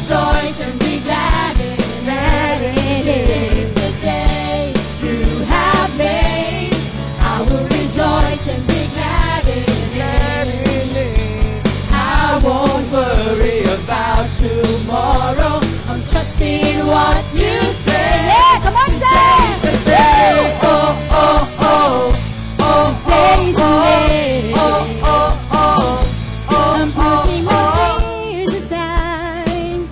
rejoice and be glad in it. The day you have made, I will rejoice and be glad in it. I won't worry about tomorrow. I'm trusting what you say. Yeah, come on, say. Today, oh, oh, oh, oh, Today's the day. oh, oh, oh, oh, I'm putting my fears aside.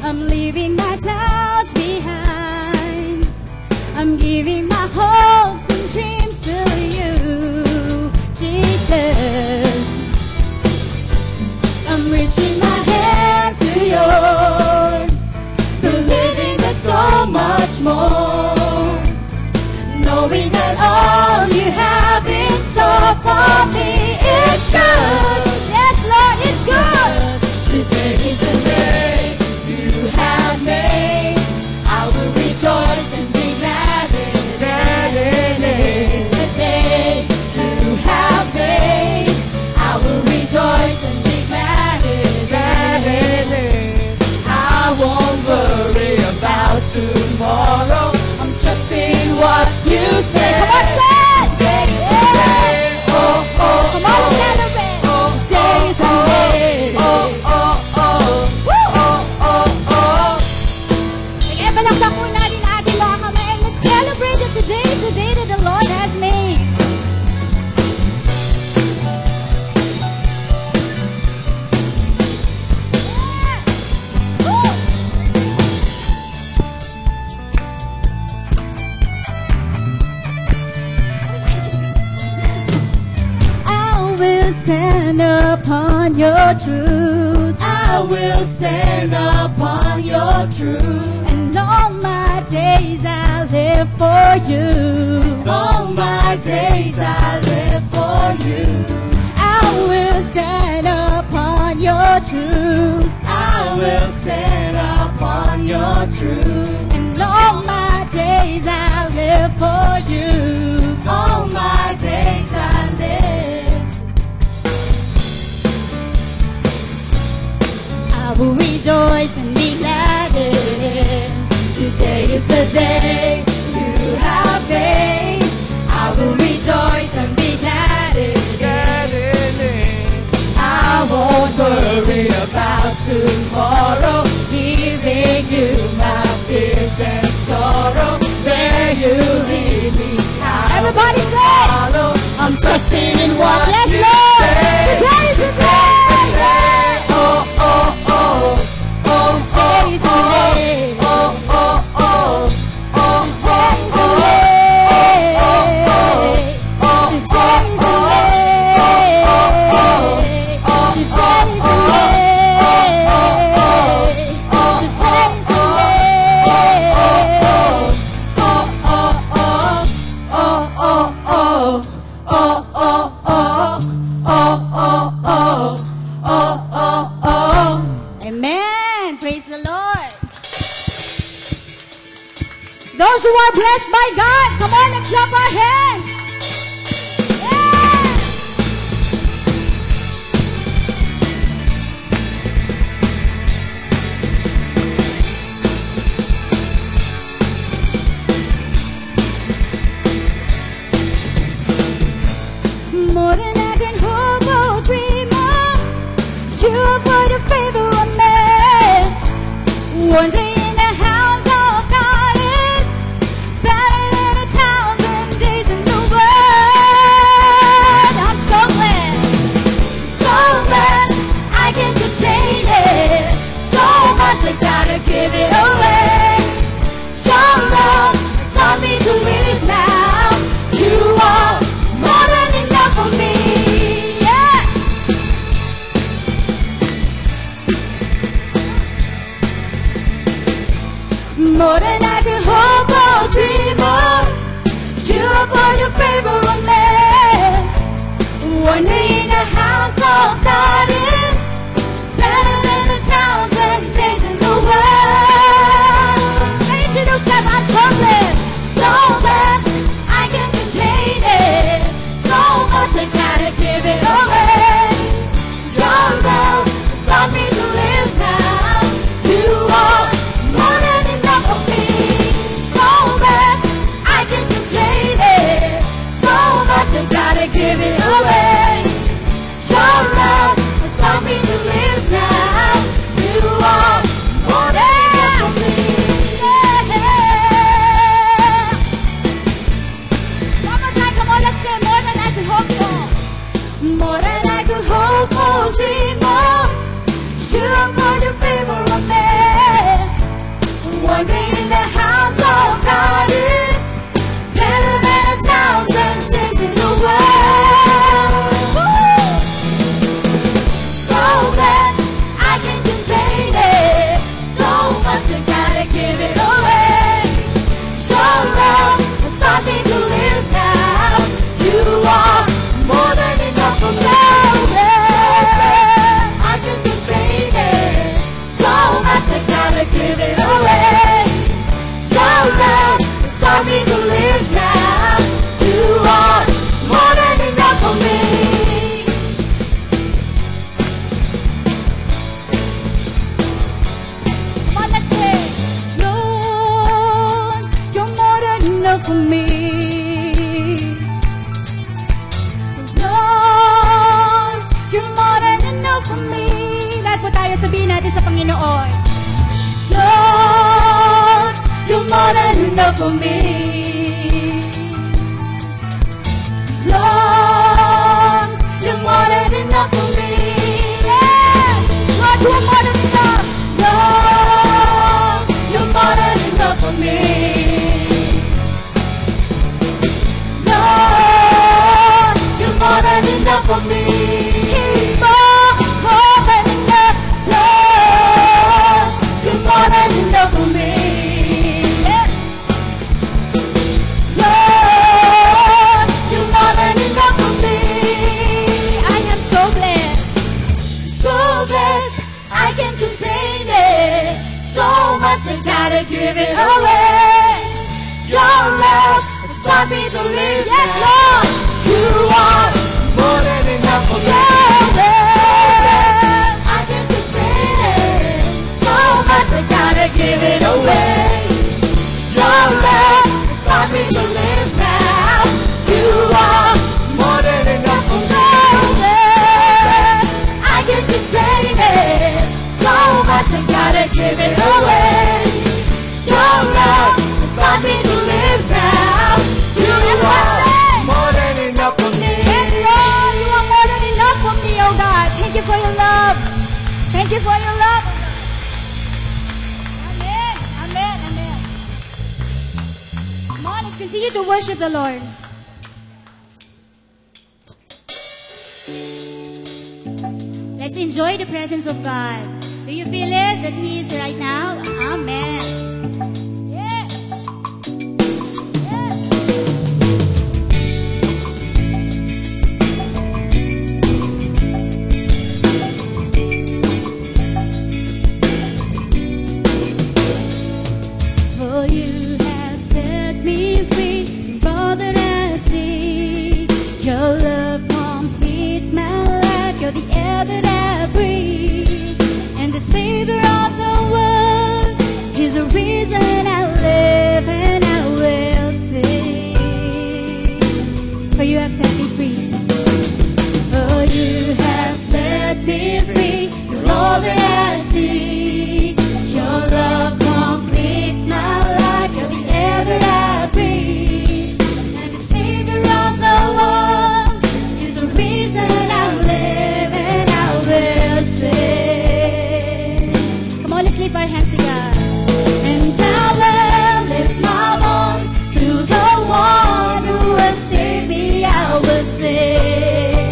I'm leaving my doubts behind. I'm giving my hopes and dreams to you, Jesus. I'm reaching my hand to yours, believing there's so much more, knowing that all you have in store for me is good. Yes, Lord, it's good. Today is the day you have made. I will rejoice and be glad in it. The day you have made, I will rejoice and be glad in it. I won't worry about tomorrow. I'm trusting what you say. Come on, say it. Yeah. Oh, oh, Come on, celebrate. Today's the day. oh, oh, oh, oh, oh. Sige, palakpak po natin ang ating mga kamay and let's celebrate that today is the day that the Lord has made. Yeah. Woo. I will stand upon your truth. I will stand upon your truth. And all my days I live for you. All my days I live for you. I will stand upon your truth. I will stand upon your truth. And all my days I live for you. All my days I live. I will rejoice and be glad in it. Today is the day you have made. I will rejoice and be glad in it. I won't worry about tomorrow. Giving you my fears and sorrow. Where you lead me, I Everybody will say it. follow. I'm trusting in what Yes, you Lord. say. Today is the day. Oh, oh, oh, oh, Today is the day. oh, oh, oh, oh, Today is the day. Today is the Amen. Praise the Lord. Those who are blessed by God, come on, let's clap our hands. Yeah. More than I can hope or dream of, you put a favor on me. One day in the house of God is better than 1,000 days in the world. I'm so glad, so blessed, I can contain it. So much I gotta give it away. Your love has taught me to live now. You are more than enough for me. Yeah. More than I can hope or dream of, you poured your favor on me. One day in the house of God is better than 1,000 days in the world. Say to yourself, I'm so blessed, so blessed, I can contain it. So much I gotta give it away. Your love has taught me to live now. You give it away. Your love has taught me to live now. You are more than enough for me. Come on, let's sing. Lord, you're more than enough for me. Lord, you're more than enough for me. Lahat po tayo sabihin natin sa Panginoon. Lord, you're more than enough for me. Lord, you're more than enough for me. Yeah. Lord, you're more than enough. Lord, you're more than enough for me. Lord, you're more than enough for me. He's more than enough. Lord, you're more than enough for me. Yeah. Lord, you're more than enough for me. I am so blessed, I can't contain it. So much I gotta give it away. Your love has taught me to live. Yes, Lord, you are more than enough for me. I can't contain it. So much I gotta give it away. Your love has taught me to live now. You are more than enough for me. I can't contain it. So much I gotta give it away. Your love has taught me to live now. You are more than enough for me. Yes, Lord, you are more than enough for me, oh God. Thank you for your love. Thank you for your love. Amen. Amen. Amen. Come on, let's continue to worship the Lord. Let's enjoy the presence of God. Do you feel it that He is right now? Amen. Yeah. Yeah. For you have set me free from all that I see. Your love completes my life. You're the air that I breathe, and the Savior of the world is the reason I live and I will sing. For you have set me free. For you have set me free from all that I see. Your love completes my life. You're the air that I breathe, and the Savior of the world is the reason I live and I will sing. Come on, let's lift our hands to God. And I will lift my voice to the one who has saved me. I will sing.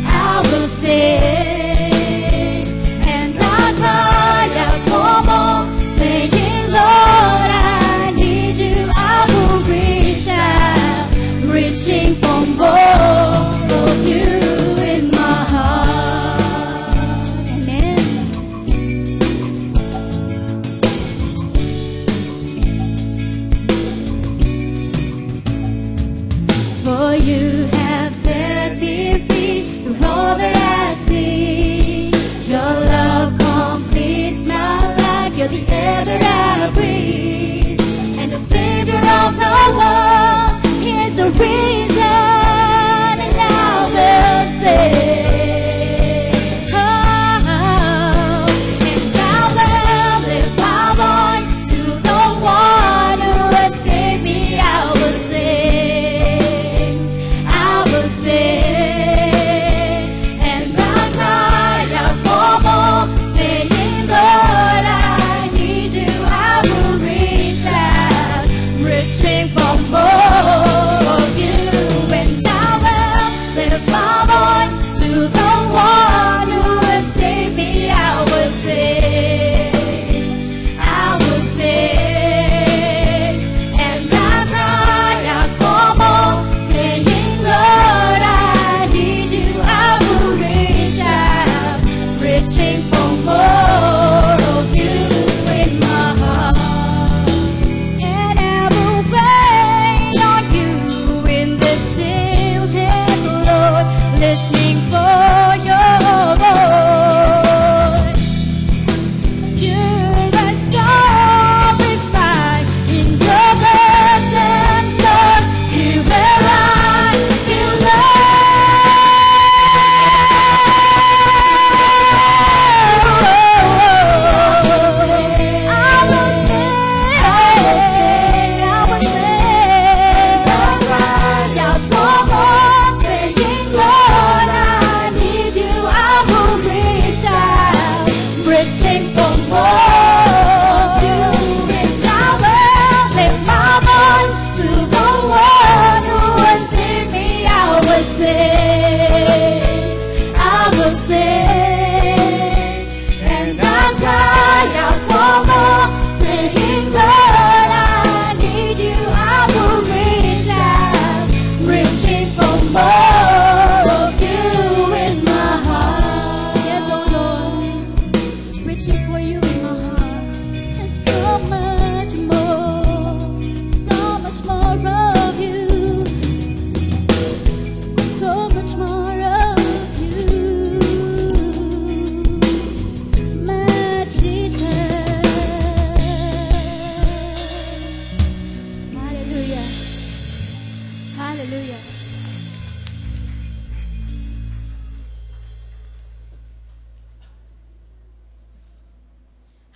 I will sing. And I cry out for more, saying, Lord, I need you. I will reach out, reaching for more of you in my heart. Amen. For you have set me free from all that I see. Your love completes my life. You're the air that I breathe, and the Savior of the world. He is the reason, and I will sing. Oh, and I will lift my voice to the one who has saved me. I will sing. I will sing. And I cry out for more, saying, Lord, I need you.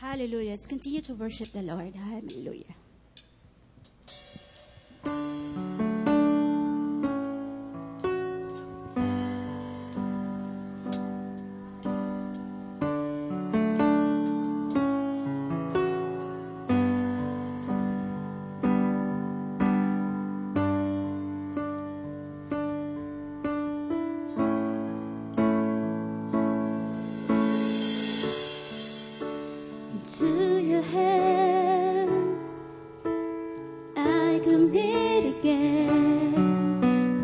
Hallelujah. Let's continue to worship the Lord. Hallelujah. To your hand I commit again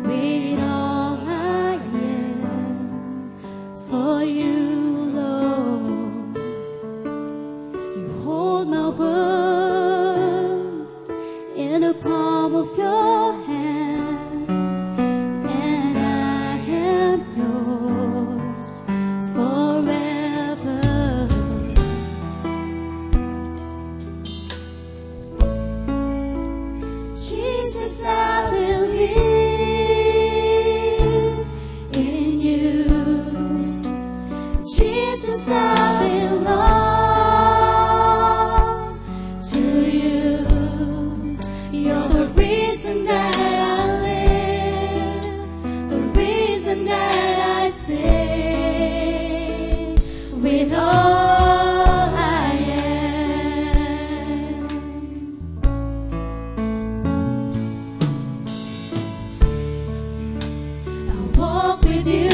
with all I am for you, Lord. You hold my world in the palm of your hand, and I am yours forever. Jesus, I will live in you. Jesus, I belong to you. You're the reason that I live, the reason that I sing with all I am. Walk with you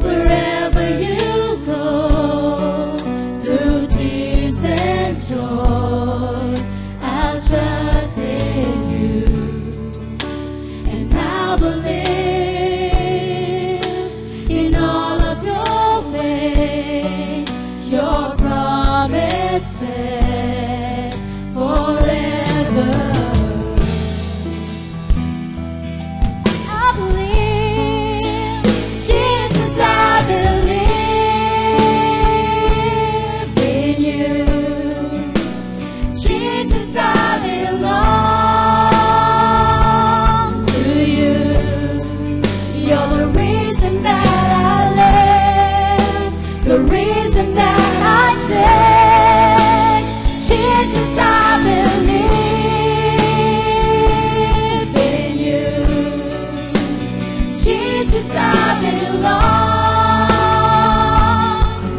wherever you go, through tears and joy. I'll trust in you, and I'll believe in all of your ways, your promises forever. The reason that I say, Jesus, I believe in you. Jesus, I belong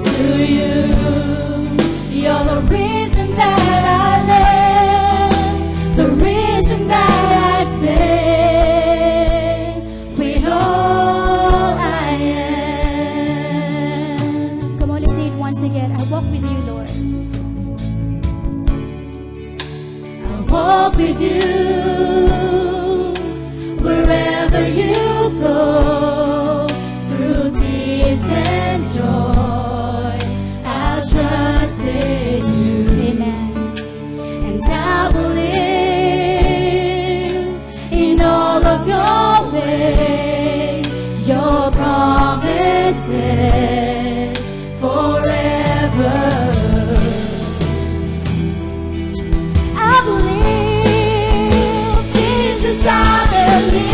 to you. You're the reason that I live, the reason that I sing with all I am. Come on, let's say it once again. I walk with you, Lord. I walk with you wherever you go, through tears and joy. I'll trust in you, amen. And I believe in all of your ways, your promises forever. I believe, Jesus, I believe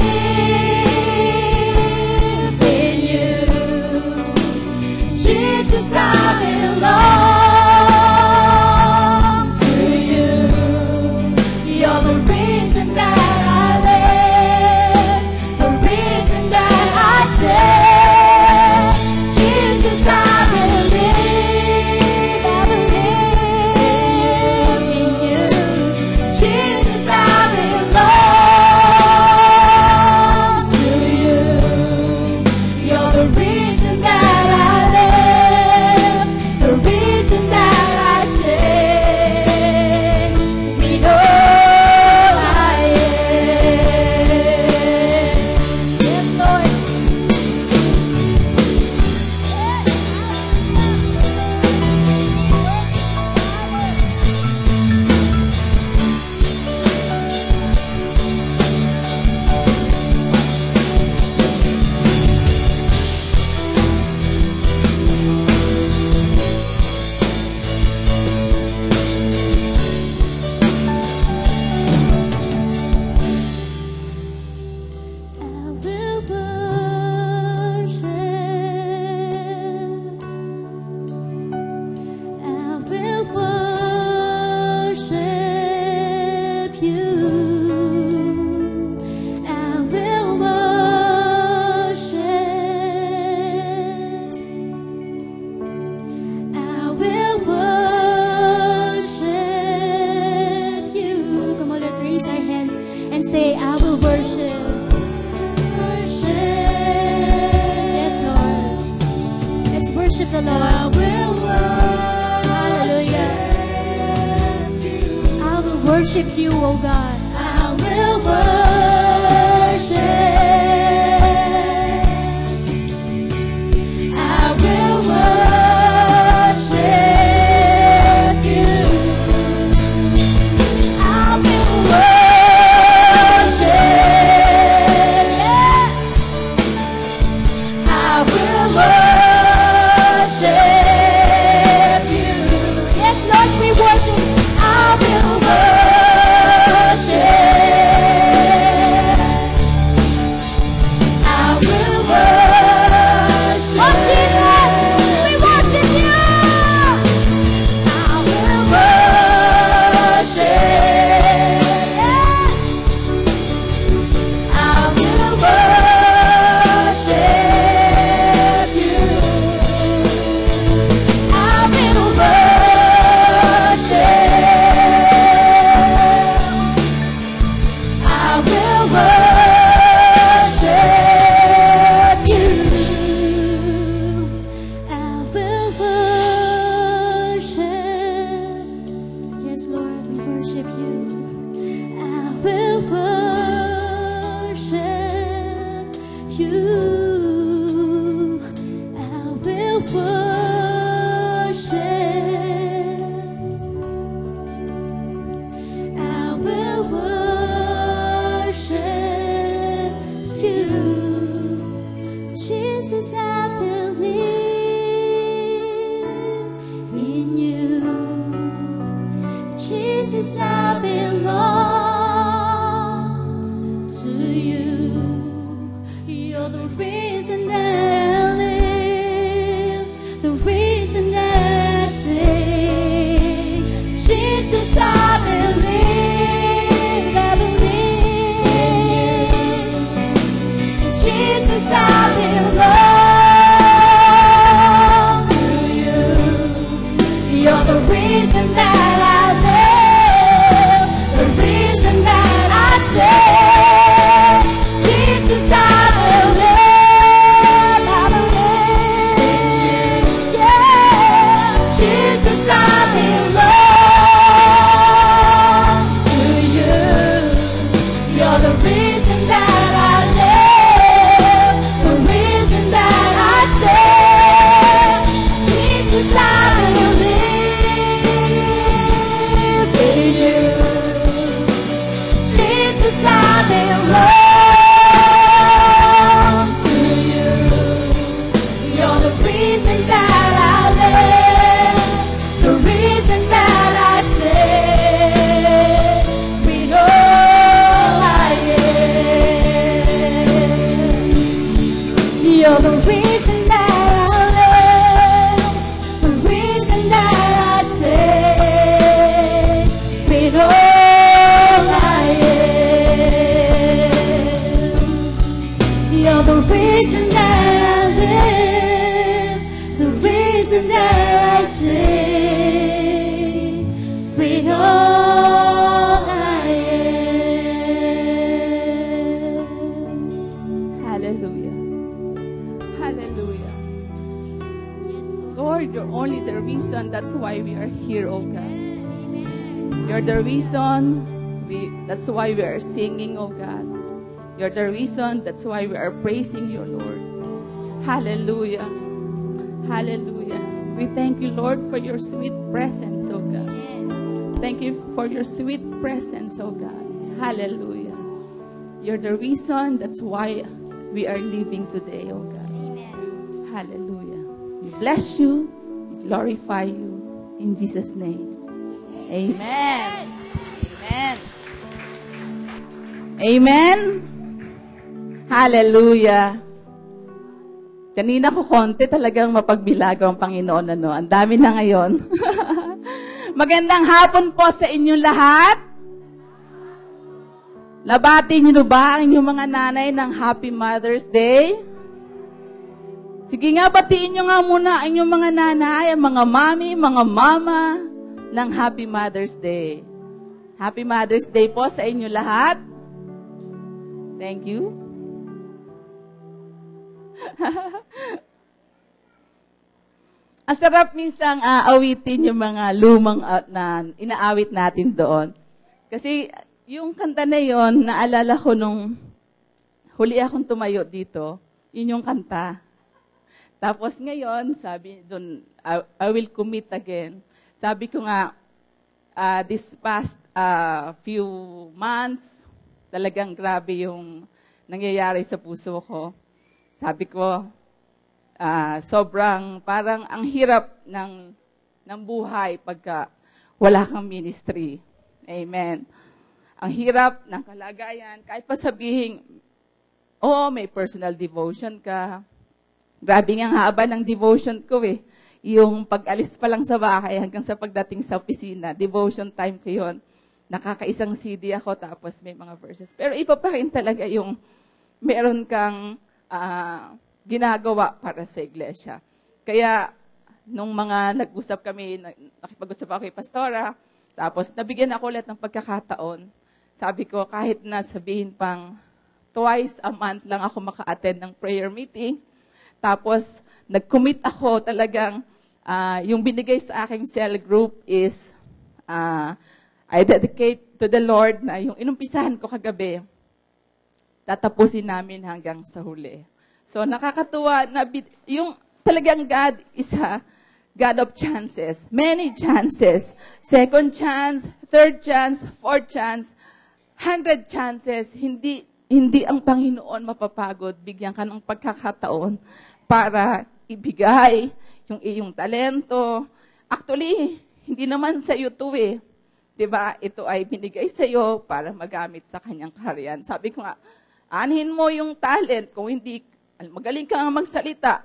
worship you, oh God. I will worship. I will worship you. I will worship. I will worship you. Yes, Lord, we worship. I will worship. I will worship. Oh Jesus, we worship you. I will worship. I will worship you. I will worship. I will worship you. I will worship. Yes, Lord, we worship you. I will worship you. I will worship. I will worship you. Jesus, I believe in you. Jesus, I belong to you. You're the reason that I live, the reason that I sing. Jesus, I believe, I believe. Jesus, I belong to you. You're the reason that I live, the reason that I sing. Jesus, I believe, yeah. Jesus, I belong to you. You're the reason that I live, the reason that I sing. Jesus, I believe in you. Jesus, I belong to you. You're the reason that I live, the reason that I stay. With all I am. You're the reason that I live, the reason that I stay. With all I am. You're the reason that I live, the reason that I stay. With all I am. Hallelujah. Hallelujah. Yes, Lord. Lord, you're only the reason. That's why we are here, oh God. You're the reason. That's why we are singing, oh God. You're the reason. That's why we are praising you, Lord. Hallelujah. Hallelujah. We thank you, Lord, for your sweet presence, oh God. Thank you for your sweet presence, oh God. Hallelujah. You're the reason. That's why we are living today, oh God. Hallelujah. We bless you. We glorify you. In Jesus' name. Amen. Amen. Amen. Hallelujah. Kanina ko konti talagang mapagbilago ang Panginoon. Ang dami na ngayon. Magandang hapon po sa inyong lahat. Nabati niyo ba ang inyong mga nanay ng Happy Mother's Day? Sige nga, batiin nyo nga muna ang inyong mga nanay, ang mga mami, mga mama ng Happy Mother's Day. Happy Mother's Day po sa inyo lahat. Thank you. Ang sarap minsang awitin yung mga lumang na inaawit natin doon. Kasi yung kanta na yon, naalala ko nung huli akong tumayo dito, yun yung kanta. Tapos ngayon, sabi doon, I will commit again. Sabi ko nga, this past few months, talagang grabe yung nangyayari sa puso ko. Sabi ko, sobrang parang ang hirap ng buhay pagka wala kang ministry. Amen. Ang hirap ng kalagayan, kahit pa sabihin, may personal devotion ka. Grabe nga haba ng devotion ko eh. Yung pag-alis pa lang sa bahay hanggang sa pagdating sa opisina, devotion time ko yun. Nakakaisang CD ako tapos may mga verses. Pero iba pa rin talaga yung meron kang ginagawa para sa iglesia. Kaya, nung mga nag-usap kami, nakipag-usap ako kay Pastora, tapos nabigyan ako ulit ng pagkakataon. Sabi ko, kahit na sabihin pang twice a month lang ako maka-attend ng prayer meeting, tapos nag-commit ako talagang, yung binigay sa aking cell group is, I dedicate to the Lord na yung inumpisahan ko kagabi, tatapusin namin hanggang sa huli. So, nakakatuwa na yung talagang God is a God of chances. Many chances. Second chance, third chance, fourth chance, 100 chances. Hindi ang Panginoon mapapagod. Bigyan ka ng pagkakataon para ibigay yung iyong talento. Actually, hindi naman sa iyo to eh. Diba? Ito ay binigay sa iyo para magamit sa kanyang kaharian. Sabi ko nga, anhin mo yung talent kung hindi magaling kang magsalita,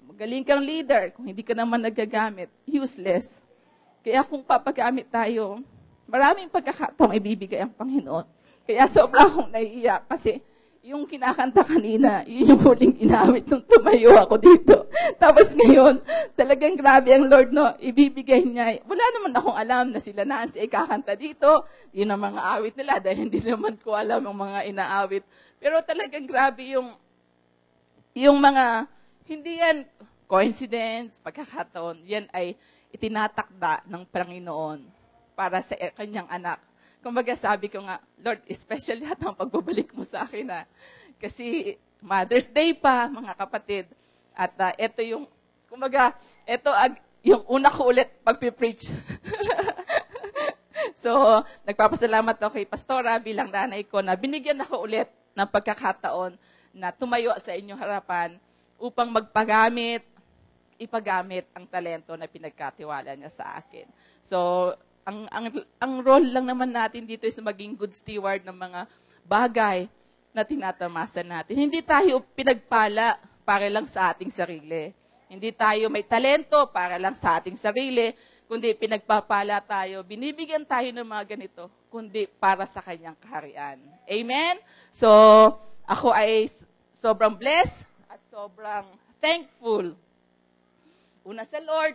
magaling kang leader, kung hindi ka naman nagagamit, useless. Kaya kung papagamit tayo, maraming pagkakataong ibibigay ang Panginoon. Kaya sobra akong naiiyak kasi yung kinakanta kanina, yun yung huling inawit nung tumayo ako dito. Tapos ngayon, talagang grabe ang Lord, no? Ibibigay niya. Wala naman akong alam na sila Nancy ay kakanta dito. Yun ang mga awit nila dahil hindi naman ko alam ang mga inaawit. Pero talagang grabe yung mga, hindi yan coincidence, pagkakataon, yan ay itinatakda ng Panginoon para sa kanyang anak. Kumbaga sabi ko nga, Lord, especially yata ang pagbabalik mo sa akin na. Kasi Mother's Day pa, mga kapatid. At ito yung, kumbaga, ito yung una ko ulit pagpipreach. So, nagpapasalamat ako kay Pastora bilang nanay ko na binigyan ako ulit ng pagkakataon na tumayo sa inyong harapan upang ipagamit ang talento na pinagkatiwala niya sa akin. So, ang role lang naman natin dito is maging good steward ng mga bagay na tinatamasa natin. Hindi tayo pinagpala para lang sa ating sarili. Hindi tayo may talento para lang sa ating sarili, kundi pinagpapala tayo, binibigyan tayo ng mga ganito, kundi para sa kanyang kaharian. Amen? So, ako ay sobrang blessed at sobrang thankful. Una sa Lord,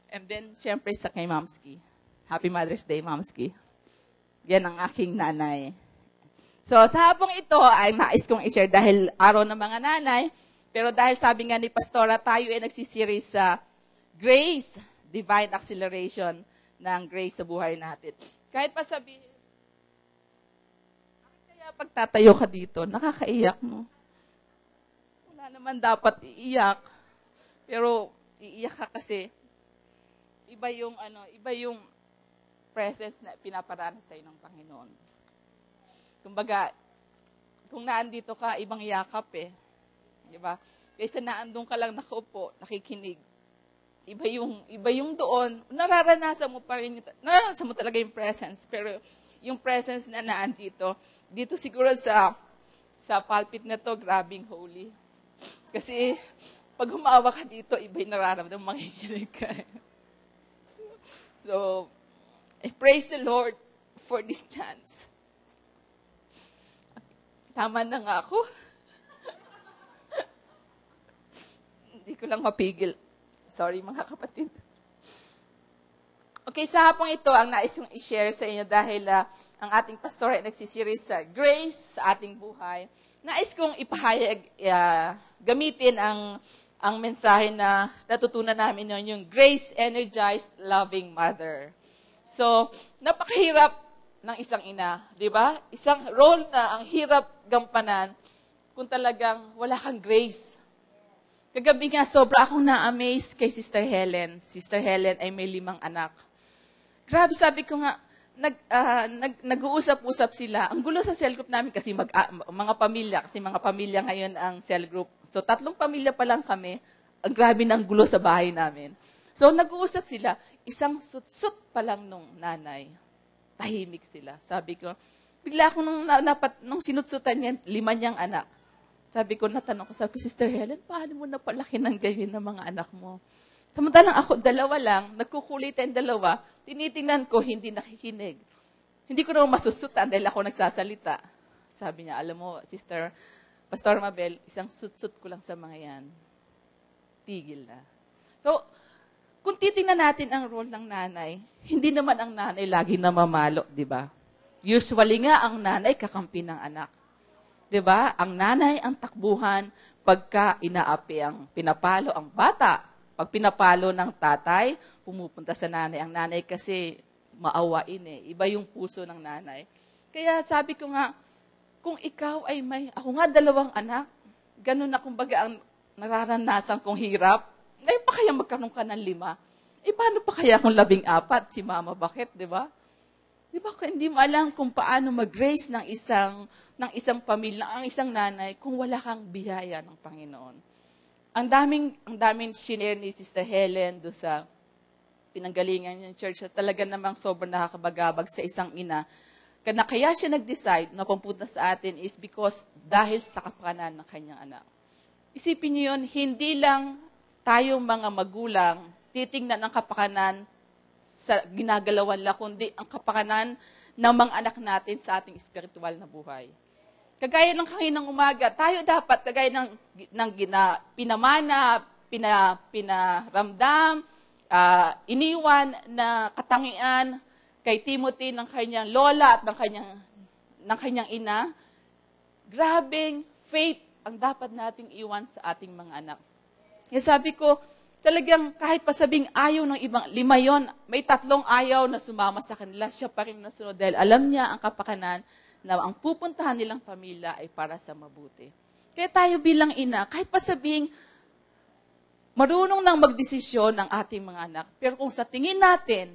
and then, syempre, sa kay Mamski. Happy Mother's Day, Mamski. Yan ang aking nanay. So, sa hapong ito, ay nais kong i-share dahil araw ng mga nanay, pero dahil sabi nga ni Pastora, tayo ay nagsisiris sa Grace, Divine Acceleration ng Grace sa buhay natin. Kahit pa sabihin, pagtatayo ka dito, nakakaiyak mo. Wala naman dapat iiyak. Pero iiyak ka kasi iba yung presence na pinaparana sa ng Panginoon. Kumbaga, kung naandito ka, ibang yakap eh. Di ba? Kaysa naandun ka lang nakaupo, nakikinig. Iba yung doon. Nararanasan mo talaga yung presence. Pero yung presence na naandito, dito siguro sa pulpit na to, grabing holy. Kasi, pag humawa ka dito, iba yung nararamdaman, makikinig ka. So, I praise the Lord for this chance. Tama na nga ako. Hindi ko lang mapigil. Sorry, mga kapatid. Okay, sa hapong ito, ang nais kong i-share sa inyo dahil ang ating pastor ay nagsisiris sa Grace sa ating buhay. Nais kong ipahayag, gamitin ang mensahe na natutunan namin yun, yung Grace Energized Loving Mother. So, napakahirap ng isang ina, di ba? Isang role na ang hirap gampanan kung talagang wala kang grace. Kagabi nga, sobra akong na-amaze kay Sister Helen. Sister Helen ay may 5 anak. Grabe, sabi ko nga, nag-uusap-usap sila. Ang gulo sa cell group namin kasi mga pamilya ngayon ang cell group. So, 3 pamilya pa lang kami. Ang grabe ng gulo sa bahay namin. So, nag-uusap sila. Isang sut-sut pa lang nung nanay. Tahimik sila. Sabi ko, bigla ako nung sinutsutan niya, 5 niyang anak. Sabi ko, natanong ko, Sister Helen, paano mo napalaki ng ganyan ng mga anak mo? Samantalang ako, 2 lang, nagkukulitan 2, tinitingnan ko, hindi nakikinig. Hindi ko naman masusutan dahil ako nagsasalita. Sabi niya, alam mo, Sister, Pastor Mabel, isang sut-sut ko lang sa mga yan. Tigil na. So, kung titingnan natin ang role ng nanay, hindi naman ang nanay lagi namamalo, di ba? Usually nga, ang nanay kakampi ng anak. Di ba? Ang nanay ang takbuhan pagka inaapi ang pinapalo ang bata. Pag pinapalo ng tatay, pumupunta sa nanay. Ang nanay kasi maawain eh. Iba yung puso ng nanay. Kaya sabi ko nga, kung ikaw ay ako nga 2 anak, ganun na kumbaga ang nararanasan kong hirap, ngayon pa kaya magkaroon ka ng 5? Paano pa kaya kung 14? Si mama, bakit, di ba? Di ba, hindi mo alam kung paano mag-raise ng isang pamilya, ang isang nanay, kung wala kang biyaya ng Panginoon. Ang daming shinare ni Sister Helen doon sa pinanggalingan ng church at talaga namang sobrang nakakabagabag sa isang ina. Kaya siya nag-decide na pumunta sa atin is because dahil sa kapakanan ng kanyang anak. Isipin niyo yun, hindi lang tayong mga magulang titingnan ang kapakanan sa ginagalawan lang, kundi ang kapakanan ng mga anak natin sa ating spiritual na buhay. Kagaya ng kaninang umaga, tayo dapat, kagaya ng pinamana, pinaramdam, iniwan na katangian kay Timothy ng kanyang lola at ng kanyang ina, grabing faith ang dapat nating iwan sa ating mga anak. Kaya sabi ko, talagang kahit pa sabing ayaw ng ibang 5 yon, may 3 ayaw na sumama sa kanila, siya pa rin nasunod dahil alam niya ang kapakanan na ang pupuntahan nilang pamilya ay para sa mabuti. Kaya tayo bilang ina, kahit pa sabing marunong nang magdesisyon ang ating mga anak, pero kung sa tingin natin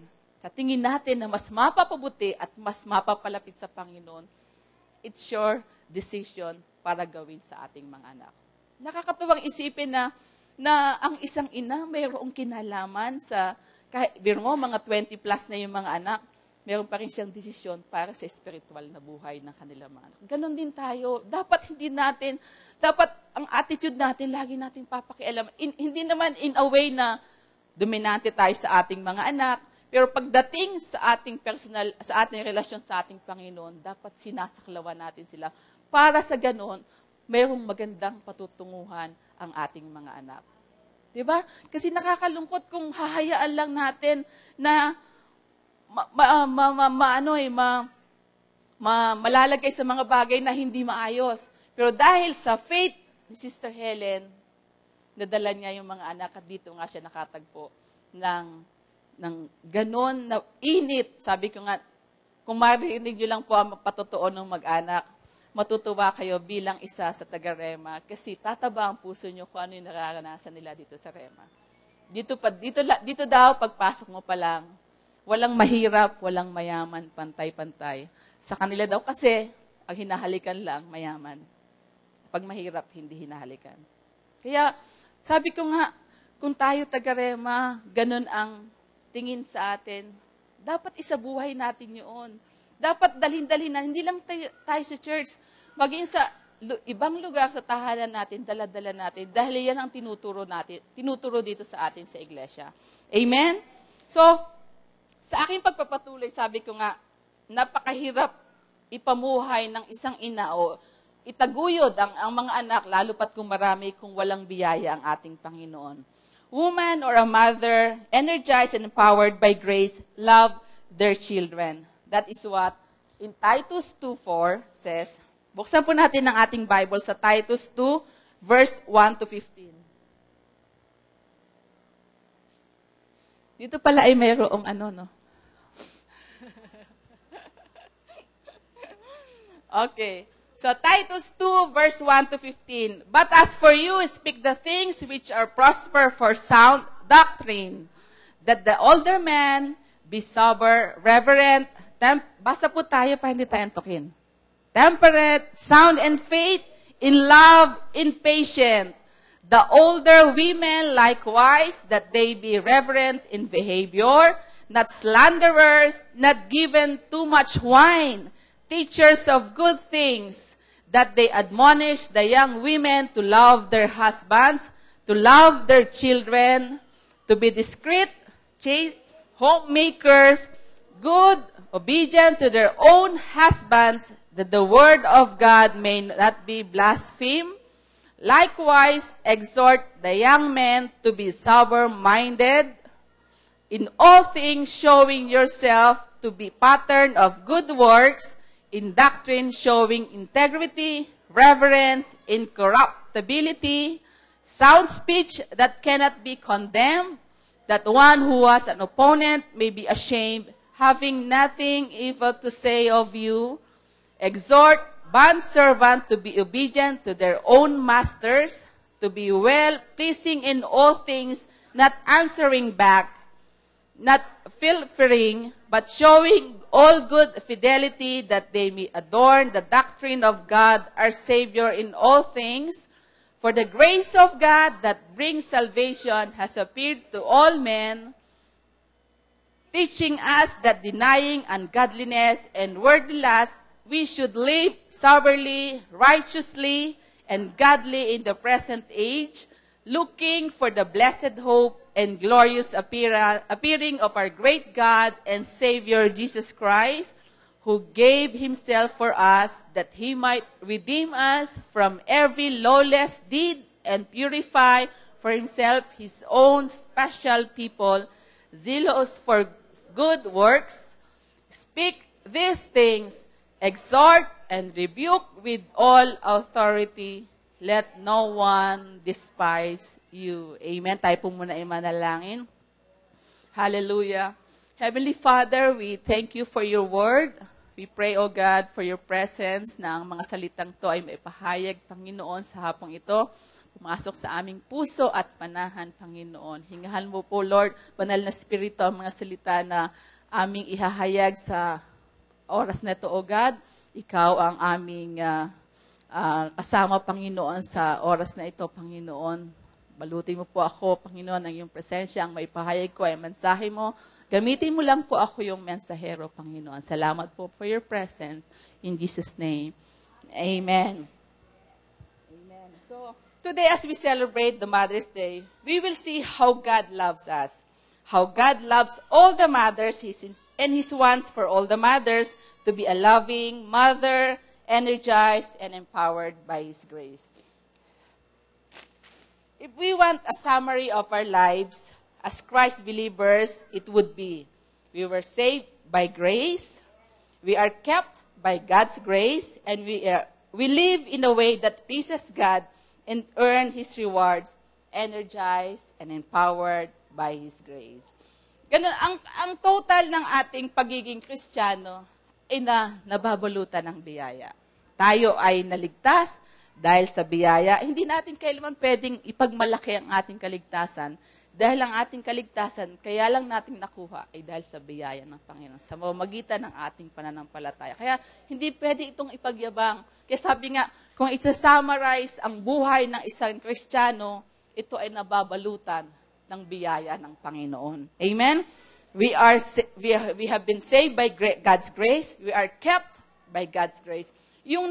na mas mapapabuti at mas mapapalapit sa Panginoon, it's your decision para gawin sa ating mga anak. Nakakatuwang isipin na ang isang ina mayroong kinalaman sa, kahit biro mo, mga 20 plus na yung mga anak, mayroon pa rin siyang desisyon para sa spiritual na buhay ng kanilang mga anak. Ganon din tayo. Dapat ang attitude natin, lagi natin papakialam. Hindi naman in a way na dominante tayo sa ating mga anak, pero pagdating sa ating relasyon sa ating Panginoon, dapat sinasaklawan natin sila para sa ganon, mayroong magandang patutunguhan ang ating mga anak. Diba? Kasi nakakalungkot kung hahayaan lang natin na malalagay sa mga bagay na hindi maayos. Pero dahil sa faith ni Sister Helen, nadala niya yung mga anak at dito nga siya nakatagpo ng ganon na init. Sabi ko nga, kung marinig nyo lang po ang patotoo ng mag-anak, matutuwa kayo bilang isa sa taga-Rema kasi tataba ang puso nyo kung ano yung nararanasan nila dito sa Rema. Dito daw, pagpasok mo pa lang, walang mahirap, walang mayaman, pantay-pantay. Sa kanila daw kasi, ang hinahalikan lang, mayaman. Pag mahirap, hindi hinahalikan. Kaya, sabi ko nga, kung tayo taga-Rema, ganun ang tingin sa atin, dapat isabuhay natin yun. Dapat dalhin-dalhin na, hindi lang tayo sa church, maging sa ibang lugar sa tahanan natin, dala-dala natin, dahil yan ang tinuturo dito sa atin sa iglesia. Amen? So, sa aking pagpapatuloy, sabi ko nga, napakahirap ipamuhay ng isang ina o itaguyod ang mga anak, lalo pat kung marami, kung walang biyaya ang ating Panginoon. Woman or a mother, energized and empowered by grace, love their children. That is what in Titus 2:4 says. Buksan po natin ang ating Bible sa Titus 2, verse 1 to 15. Dito pala ay mayroong no? Okay. So Titus 2, verse 1 to 15. But as for you, speak the things which are prosper for sound doctrine, that the older man be sober, reverent, basta po tayo para hindi tayo antukin. Temperate, sound in faith, in love, in patience. The older women likewise, that they be reverent in behavior, not slanderers, not given too much wine, teachers of good things, that they admonish the young women to love their husbands, to love their children, to be discreet, chaste, homemakers, good, obedient to their own husbands, that the word of God may not be blasphemed. Likewise, exhort the young men to be sober-minded, in all things showing yourself to be pattern of good works, in doctrine showing integrity, reverence, incorruptibility, sound speech that cannot be condemned, that one who was an opponent may be ashamed, having nothing evil to say of you. Exhort bondservants to be obedient to their own masters, to be well-pleasing in all things, not answering back, not filtering, but showing all good fidelity, that they may adorn the doctrine of God, our Savior, in all things. For the grace of God that brings salvation has appeared to all men, teaching us that denying ungodliness and worldly lust, we should live soberly, righteously, and godly in the present age, looking for the blessed hope and glorious appearing of our great God and Savior Jesus Christ, who gave himself for us, that he might redeem us from every lawless deed and purify for himself his own special people, zealous for good works. Speak these things, exhort and rebuke with all authority. Let no one despise you. Amen. Tayo po muna ay manalangin. Hallelujah. Heavenly Father, we thank you for your word. We pray, O God, for your presence na ang mga salitang to ay maipahayag, Panginoon, sa hapong ito. Pumasok sa aming puso at panahan, Panginoon. Hingahan mo po, Lord, banal na Espiritu, ang mga salita na aming ihahayag sa oras na ito, O God. Ikaw ang aming kasama, Panginoon, sa oras na ito, Panginoon. Balutin mo po ako, Panginoon, ang iyong presensya, ang maipahayag ko ay mensahe mo. Gamitin mo lang po ako yung mensahero, Panginoon. Salamat po for your presence. In Jesus' name, amen. Amen. So, today as we celebrate the Mother's Day, we will see how God loves us. How God loves all the mothers, and He wants for all the mothers to be a loving mother, energized and empowered by His grace. If we want a summary of our lives as Christ believers, it would be: we were saved by grace, we are kept by God's grace, and we live in a way that pleases God and earn His rewards, energized and empowered by His grace. Ganun, ang total ng ating pagiging Kristiyano ay nababalutan ng biyaya. Tayo ay naligtas dahil sa biyaya. Hindi natin kailanman pwedeng ipagmalaki ang ating kaligtasan. Dahil ang ating kaligtasan, kaya lang natin nakuha ay dahil sa biyaya ng Panginoon, sa mamamagitan ng ating pananampalataya. Kaya hindi pwede itong ipagyabang. Kaya sabi nga, kung isa-summarize ang buhay ng isang Kristiyano, ito ay nababalutan ng biyaya ng Panginoon. Amen? We have been saved by God's grace. We are kept by God's grace. Yung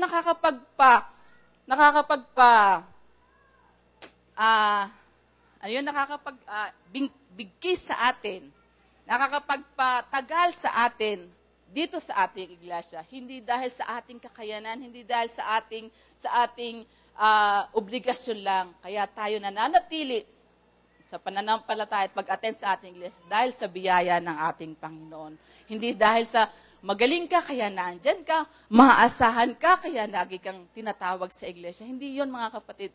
bigkis sa atin, nakakapagpatagal sa atin dito sa ating iglesia, hindi dahil sa ating kakayanan, hindi dahil sa ating obligasyon lang. Kaya tayo nananatili sa pananampalataya at pag-attend sa ating iglesia dahil sa biyaya ng ating Panginoon. Hindi dahil sa magaling ka, kaya nandyan ka, maaasahan ka, kaya lagi kang tinatawag sa iglesia. Hindi yon, mga kapatid.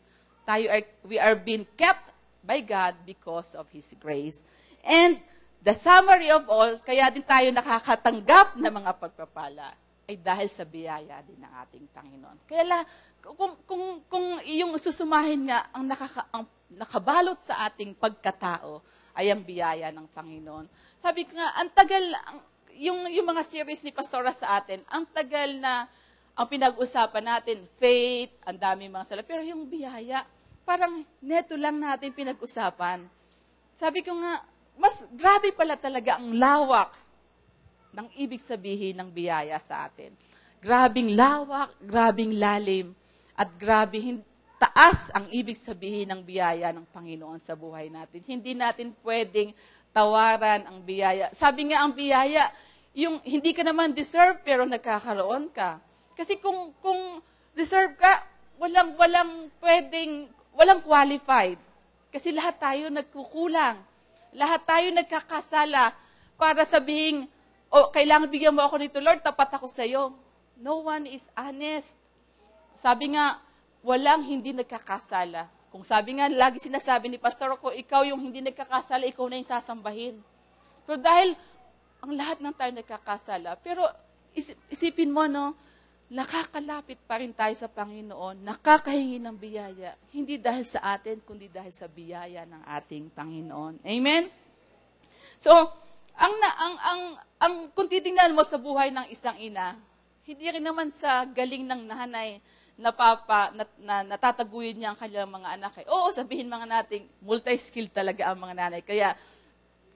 We are being kept by God because of His grace. And the summary of all, kaya din tayo nakakatanggap ng mga pagpapala. ay dahil sa biyaya din ng ating Panginoon. Kaya kung iyong susumahin nga ang nakabalot sa ating pagkatao ay ang biyaya ng Panginoon. Sabi ko nga, ang tagal, yung mga series ni Pastora sa atin, ang tagal na ang pinag-usapan natin, faith, ang dami mga sala. Pero yung biyaya, parang neto lang natin pinag-usapan. Sabi ko nga, mas grabe pala talaga ang lawak ng ibig sabihin ng biyaya sa atin. Grabing lawak, grabing lalim, at grabing taas ang ibig sabihin ng biyaya ng Panginoon sa buhay natin. Hindi natin pwedeng tawaran ang biyaya. Sabi nga ang biyaya, yung hindi ka naman deserve pero nagkakaroon ka. Kasi kung deserve ka, walang qualified. Kasi lahat tayo nagkukulang. Lahat tayo nagkakasala para sabihin, kailangan bigyan mo ako nito, Lord, tapat ako sa iyo. No one is honest. Sabi nga, walang hindi nagkakasala. Kung sabi nga, lagi sinasabi ni Pastor ko, ikaw yung hindi nagkakasala, ikaw na yung sasambahin. Pero dahil ang lahat ng tayo nagkakasala, pero isipin mo, no, nakakalapit pa rin tayo sa Panginoon, nakakahingi ng biyaya, hindi dahil sa atin, kundi dahil sa biyaya ng ating Panginoon. Amen? So, kung titingnan mo sa buhay ng isang ina, hindi rin naman sa galing ng nanay na natataguyod niya ang kanyang mga anak. Oo, sabihin mga nating, multi-skill talaga ang mga nanay. Kaya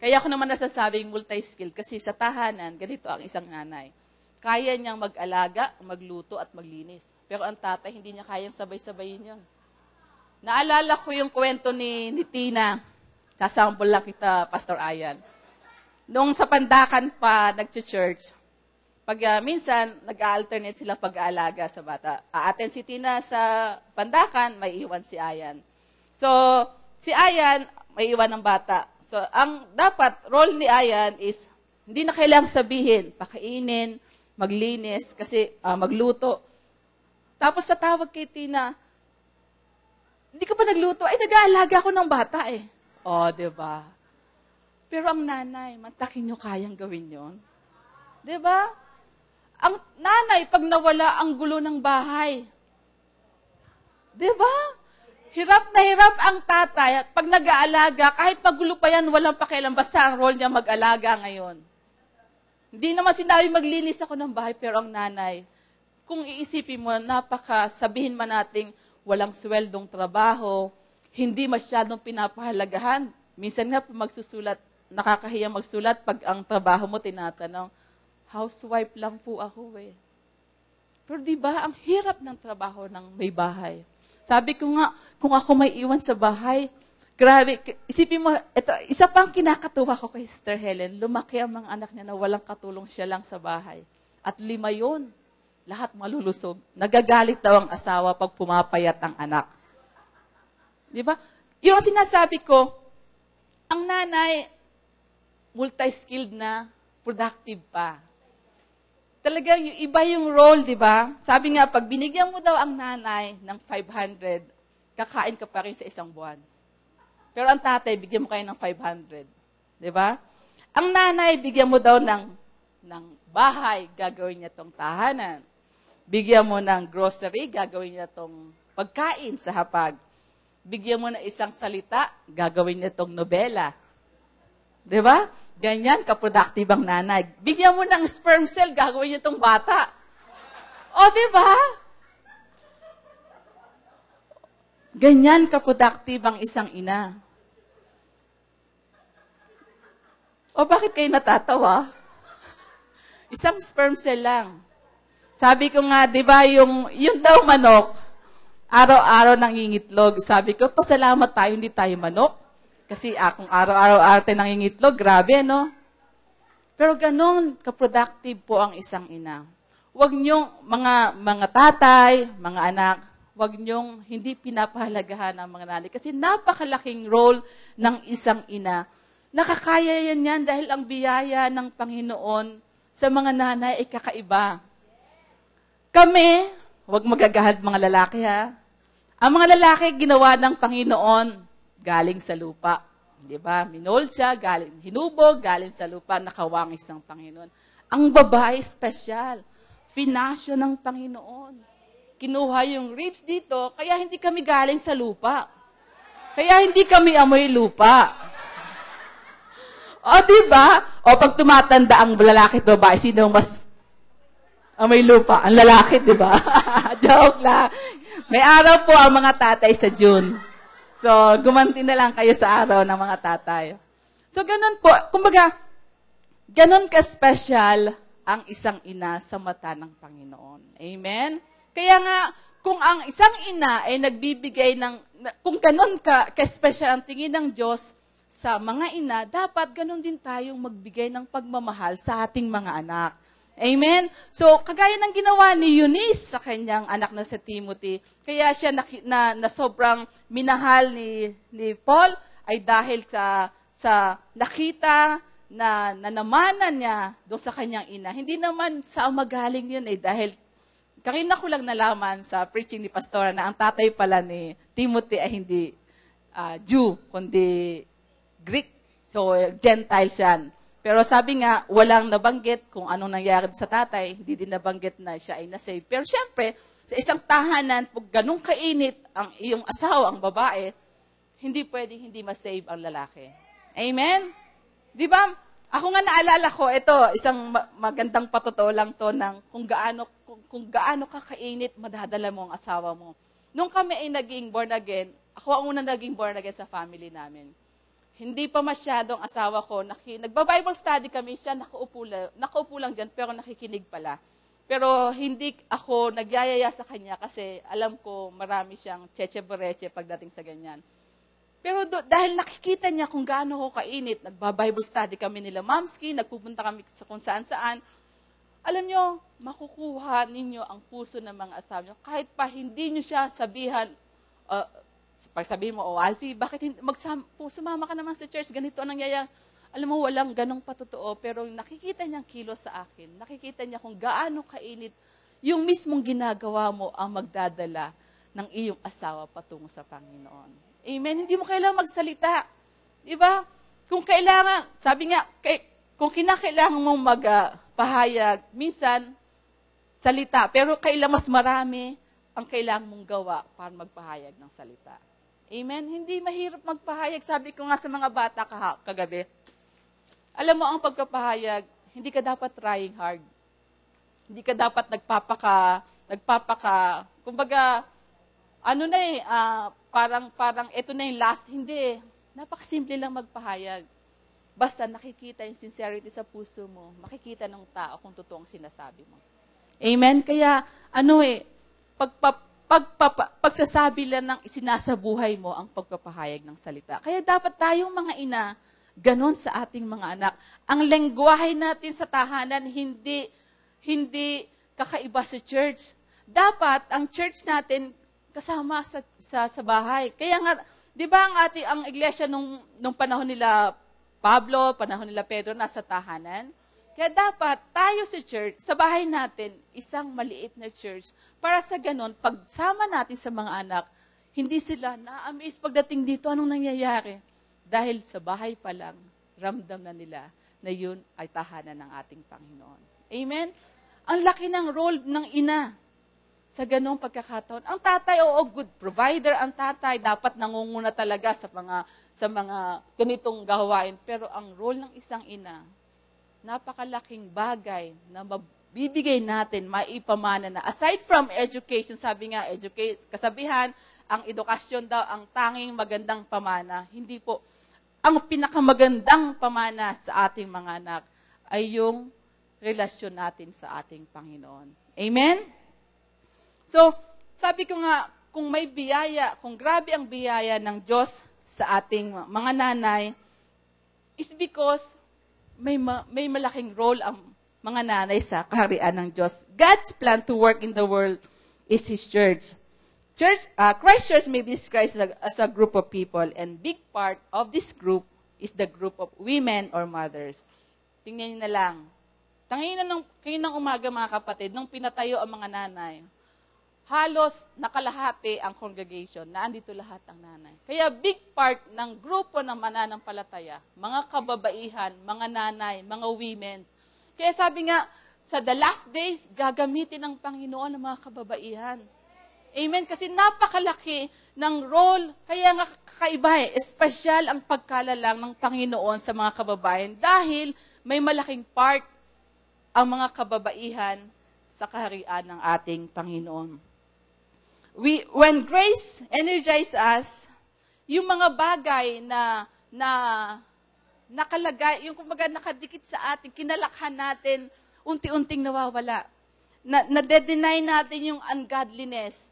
ako naman nasasabing multi-skill kasi sa tahanan, ganito ang isang nanay. Kaya niyang mag-alaga, magluto at maglinis. Pero ang tatay, hindi niya kayang sabay-sabayin yun. Naalala ko yung kwento ni Tina. Sasample lang kita, Pastor Ayan. Noong sa Pandakan pa, nag-church, minsan, nag-alternate sila pag-aalaga sa bata. Aaten si Tina sa Pandakan, may iwan si Ayan. So, si Ayan, may iwan ng bata. So, ang dapat, role ni Ayan is, hindi na kailangang sabihin, pakainin, maglinis, kasi magluto. Tapos sa tawag kay Tina, hindi ka pa nagluto, ay nag-aalaga ako ng bata eh. Diba? Pero ang nanay, mantakin nyo kayang gawin yon. Diba? Ang nanay, pag nawala ang gulo ng bahay. Diba? Hirap na hirap ang tatay. Pag nag-aalaga, kahit magulo pa yan, walang pakialam. Basta ang role niya mag-alaga ngayon. Hindi naman sinabi maglinis ako ng bahay, pero ang nanay, kung iisipin mo, sabihin man nating walang sweldong trabaho, hindi masyadong pinapahalagahan. Minsan nga, magsusulat, nakakahiyang magsulat pag ang trabaho mo tinatanong, housewife lang po ako eh. Pero di ba ang hirap ng trabaho ng may bahay? Sabi ko nga, kung ako may iwan sa bahay, grabe, isipin mo, ito, isa pang kinakatuwa ko kay Sister Helen, lumaki ang mga anak niya na walang katulong siya lang sa bahay. At 5 yun. Lahat malulusog. Nagagalit daw ang asawa pag pumapayat ang anak. Di ba? Yung sinasabi ko, ang nanay, multi-skilled na, productive pa. Talagang iba yung role, di ba? Sabi nga, pag binigyan mo daw ang nanay ng 500, kakain ka pa rin sa isang buwan. Pero ang tatay, bigyan mo kayo ng 500. Di ba? Ang nanay, bigyan mo daw ng bahay, gagawin niya tong tahanan. Bigyan mo ng grocery, gagawin niya tong pagkain sa hapag. Bigyan mo ng isang salita, gagawin niya tong nobela. Di ba? Ganyan, ka-productive ang nanay. Bigyan mo ng sperm cell, gagawin niyo itong bata. Di ba? Ganyan, ka-productive ang isang ina. Bakit kayo natatawa? Isang sperm cell lang. Sabi ko nga, di ba, yung daw manok, araw-araw nangingitlog. Sabi ko, pasalamat tayo, hindi tayo manok. Kasi kung araw-araw arte nangingitlog, grabe, no? Pero ganun ka-productive po ang isang ina. Huwag niyong, mga tatay, mga anak, huwag niyong hindi pinapahalagahan ang mga nanay. Kasi napakalaking role ng isang ina. Nakakaya yan dahil ang biyaya ng Panginoon sa mga nanay ay kakaiba. Kami, huwag magagahad mga lalaki ha. Ang mga lalaki ginawa ng Panginoon, galing sa lupa. Di ba? Minold siya, hinubog, galing sa lupa, nakawangis ng Panginoon. Ang babae, special. finasyo ng Panginoon. Kinuha yung ribs dito, kaya hindi kami galing sa lupa. Kaya hindi kami amoy lupa. O, diba? O, pag tumatanda ang lalaki at babae, sino mas amoy lupa? Ang lalaki, diba? Joke lang. May araw po ang mga tatay sa June. So, gumanti na lang kayo sa araw ng mga tatay. So, ganun po. Kumbaga, ganun ka-special ang isang ina sa mata ng Panginoon. Amen? Kaya nga, kung ang isang ina ay nagbibigay ng, kung ganun ka-special ang tingin ng Diyos sa mga ina, dapat ganun din tayong magbigay ng pagmamahal sa ating mga anak. Amen? So, kagaya ng ginawa ni Eunice sa kanyang anak na si Timothy, kaya siya na sobrang minahal ni Paul ay dahil sa nakita na namanan niya doon sa kanyang ina. Hindi naman sa magaling yun dahil kanina ko lang nalaman sa preaching ni Pastora na ang tatay pala ni Timothy ay hindi Jew, kundi Greek. So, Gentiles yan. Pero sabi nga, walang nabanggit kung anong nangyari sa tatay. Hindi din nabanggit na siya ay nasave. Pero syempre, sa isang tahanan, pag ganun kainit ang iyong asawa, ang babae, hindi pwedeng hindi masave ang lalaki. Amen? Di ba? Ako nga naalala ko, ito, isang magandang patotoo lang to ng kung gaano kakainit, madadala mo ang asawa mo. Nung kami ay naging born again, ako ang unang naging born again sa family namin. Hindi pa masyadong asawa ko, nagba-Bible study kami, siya nakaupo lang dyan, pero nakikinig pala. Pero hindi ako nagyayaya sa kanya kasi alam ko marami siyang cheche-bereche pagdating sa ganyan. Pero dahil nakikita niya kung gaano ko kainit, nagba-Bible study kami nila Mamski, nagpupunta kami sa kung saan-saan, alam nyo, makukuha ninyo ang puso ng mga asawa nyo. Kahit pa hindi nyo siya sabihan, pag sabihin mo, Alfie, bakit sumama ka naman sa church, ganito ang nangyayang. Alam mo, walang ganong patotoo, pero nakikita niyang kilos sa akin. Nakikita niya kung gaano kainit yung mismong ginagawa mo ang magdadala ng iyong asawa patungo sa Panginoon. Amen? Hindi mo kailangan magsalita. Diba? Kung kailangan, sabi nga, kung kinakailangan mong magpahayag, minsan, salita. Pero kailangan mas marami ang kailangan mong gawa para magpahayag ng salita. Amen? Hindi mahirap magpahayag. Sabi ko nga sa mga bata kagabi, alam mo, ang pagpapahayag, hindi ka dapat trying hard. Hindi ka dapat kumbaga, parang ito na yung last. Hindi. Napakasimple lang magpahayag. Basta nakikita yung sincerity sa puso mo, makikita ng tao kung totoong sinasabi mo. Amen? Kaya, pagsasabi lang ng isinasabuhay mo ang pagpapahayag ng salita. Kaya dapat tayong mga ina, ganon sa ating mga anak. Ang lengguwahe natin sa tahanan, hindi kakaiba sa church. Dapat ang church natin kasama sa bahay. Kaya nga, di ba ang iglesia nung panahon nila Pablo, panahon nila Pedro, nasa tahanan? Kaya dapat tayo sa church, sa bahay natin, isang maliit na church, para sa ganon, pagsama natin sa mga anak, hindi sila na-amaze pagdating dito, anong nangyayari? Dahil sa bahay pa lang, ramdam na nila na yun ay tahanan ng ating Panginoon. Amen? Ang laki ng role ng ina sa ganong pagkakataon. Ang tatay, good provider, ang tatay, dapat nangunguna talaga sa mga ganitong gawain. Pero ang role ng isang ina, napakalaking bagay na mabibigay natin, maipamana na. Aside from education, sabi nga, kasabihan, ang edukasyon daw, ang tanging magandang pamana. Hindi po. Ang pinakamagandang pamana sa ating mga anak ay yung relasyon natin sa ating Panginoon. Amen? So, sabi ko nga, kung may biyaya, kung grabe ang biyaya ng Diyos sa ating mga nanay, is because may malaking role ang mga nanay sa kaharian ng Diyos. God's plan to work in the world is His church. Christ Church may be described as a group of people, and big part of this group is the group of women or mothers. Tingnan niyo na lang. Kanina umaga mga kapatid, nung pinatayo ang mga nanay, halos nakalahati ang congregation, naandito lahat ang nanay. Kaya big part ng grupo ng mananampalataya, mga kababaihan, mga nanay, mga women. Kaya sabi nga, sa the last days, gagamitin ng Panginoon ng mga kababaihan. Amen? Kasi napakalaki ng role, kaya nga kakaiba espesyal ang pagkalalang ng Panginoon sa mga kababayan dahil may malaking part ang mga kababaihan sa kaharian ng ating Panginoon. When grace energizes us, yung mga bagay na nakalagay, yung kumbaga nakadikit sa atin, kinalakhan natin, unti-unting nawawala. Na-deny natin yung ungodliness.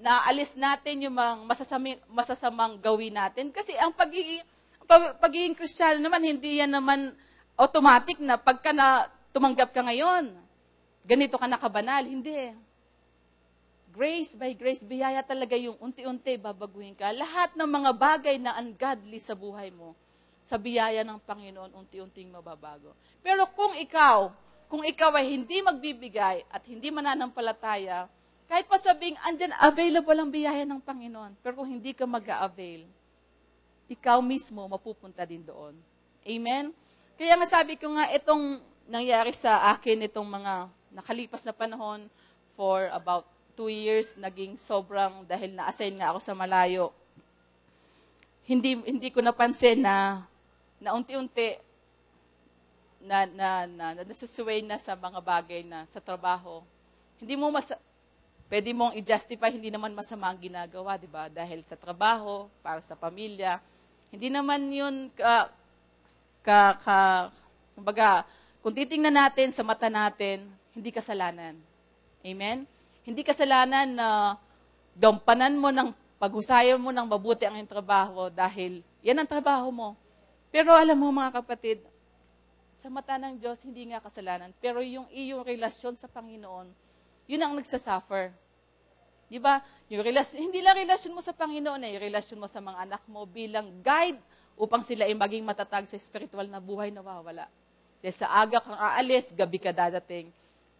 Naalis natin yung mga masasamang gawin natin. Kasi ang pagiging Kristiyano naman, hindi yan naman automatic na pagka tumanggap ka ngayon, ganito ka nakabanal. Hindi. Grace by grace, biyaya talaga yung unti-unti babaguhin ka. Lahat ng mga bagay na ungodly sa buhay mo, sa biyaya ng Panginoon, unti-unting mababago. Pero kung ikaw ay hindi magbibigay at hindi mananampalataya, kahit pa sabing, andyan, available ang biyaya ng Panginoon. Pero kung hindi ka mag-a-avail, ikaw mismo mapupunta din doon. Amen? Kaya nga sabi ko nga, itong nangyari sa akin, itong mga nakalipas na panahon for about 2 years, naging sobrang, dahil na-assign nga ako sa malayo, hindi ko napansin na unti-unti na nasusuway na sa mga bagay na sa trabaho. Hindi mo pwede mong i-justify, hindi naman masama ang ginagawa, di ba? Dahil sa trabaho, para sa pamilya. Hindi naman yun kumbaga, kung titingnan natin sa mata natin, hindi kasalanan. Amen? Hindi kasalanan na gampanan mo ng paghusayan mo ng mabuti ang iyong trabaho dahil yan ang trabaho mo. Pero alam mo mga kapatid, sa mata ng Diyos, hindi nga kasalanan. Pero yung iyong relasyon sa Panginoon, yun ang nagsasuffer. Di ba? Hindi lang relasyon mo sa Panginoon, yung relasyon mo sa mga anak mo bilang guide upang sila ay maging matatag sa spiritual na buhay na nawawala. Dahil sa aga kang aalis, gabi ka dadating.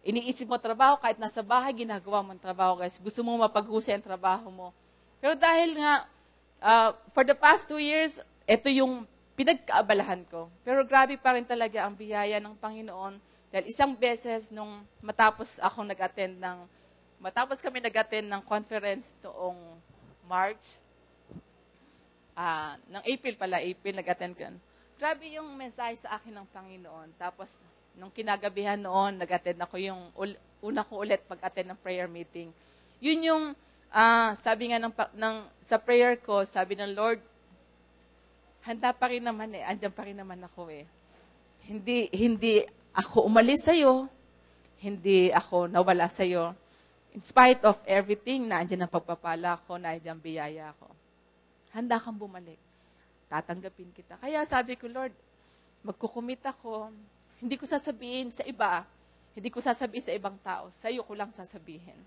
Iniisip mo trabaho, kahit nasa bahay, ginagawa mo ang trabaho, guys. Gusto mo mapaghusay ang trabaho mo. Pero dahil nga, for the past 2 years, ito yung pinagkaabalahan ko. Pero grabe pa rin talaga ang biyaya ng Panginoon. Dahil isang beses, nung matapos kami nag-attend ng conference noong March, ng April, nag-attend ko. Grabe yung mensahe sa akin ng Panginoon. Tapos, nung kinagabihan noon, nag-attend ako una ko ulit pag-attend ng prayer meeting. Yun yung, sabi nga sa prayer ko, sabi ng Lord, handa pa rin naman andyan pa rin naman ako Hindi ako umalis sa'yo, hindi ako nawala sa'yo. In spite of everything, andyan ang pagpapala ko, andyan biyaya ko. Handa kang bumalik. Tatanggapin kita. Kaya sabi ko, Lord, magkukumit ako. Hindi ko sasabihin sa iba. Hindi ko sasabihin sa ibang tao. Sa'yo ko lang sasabihin.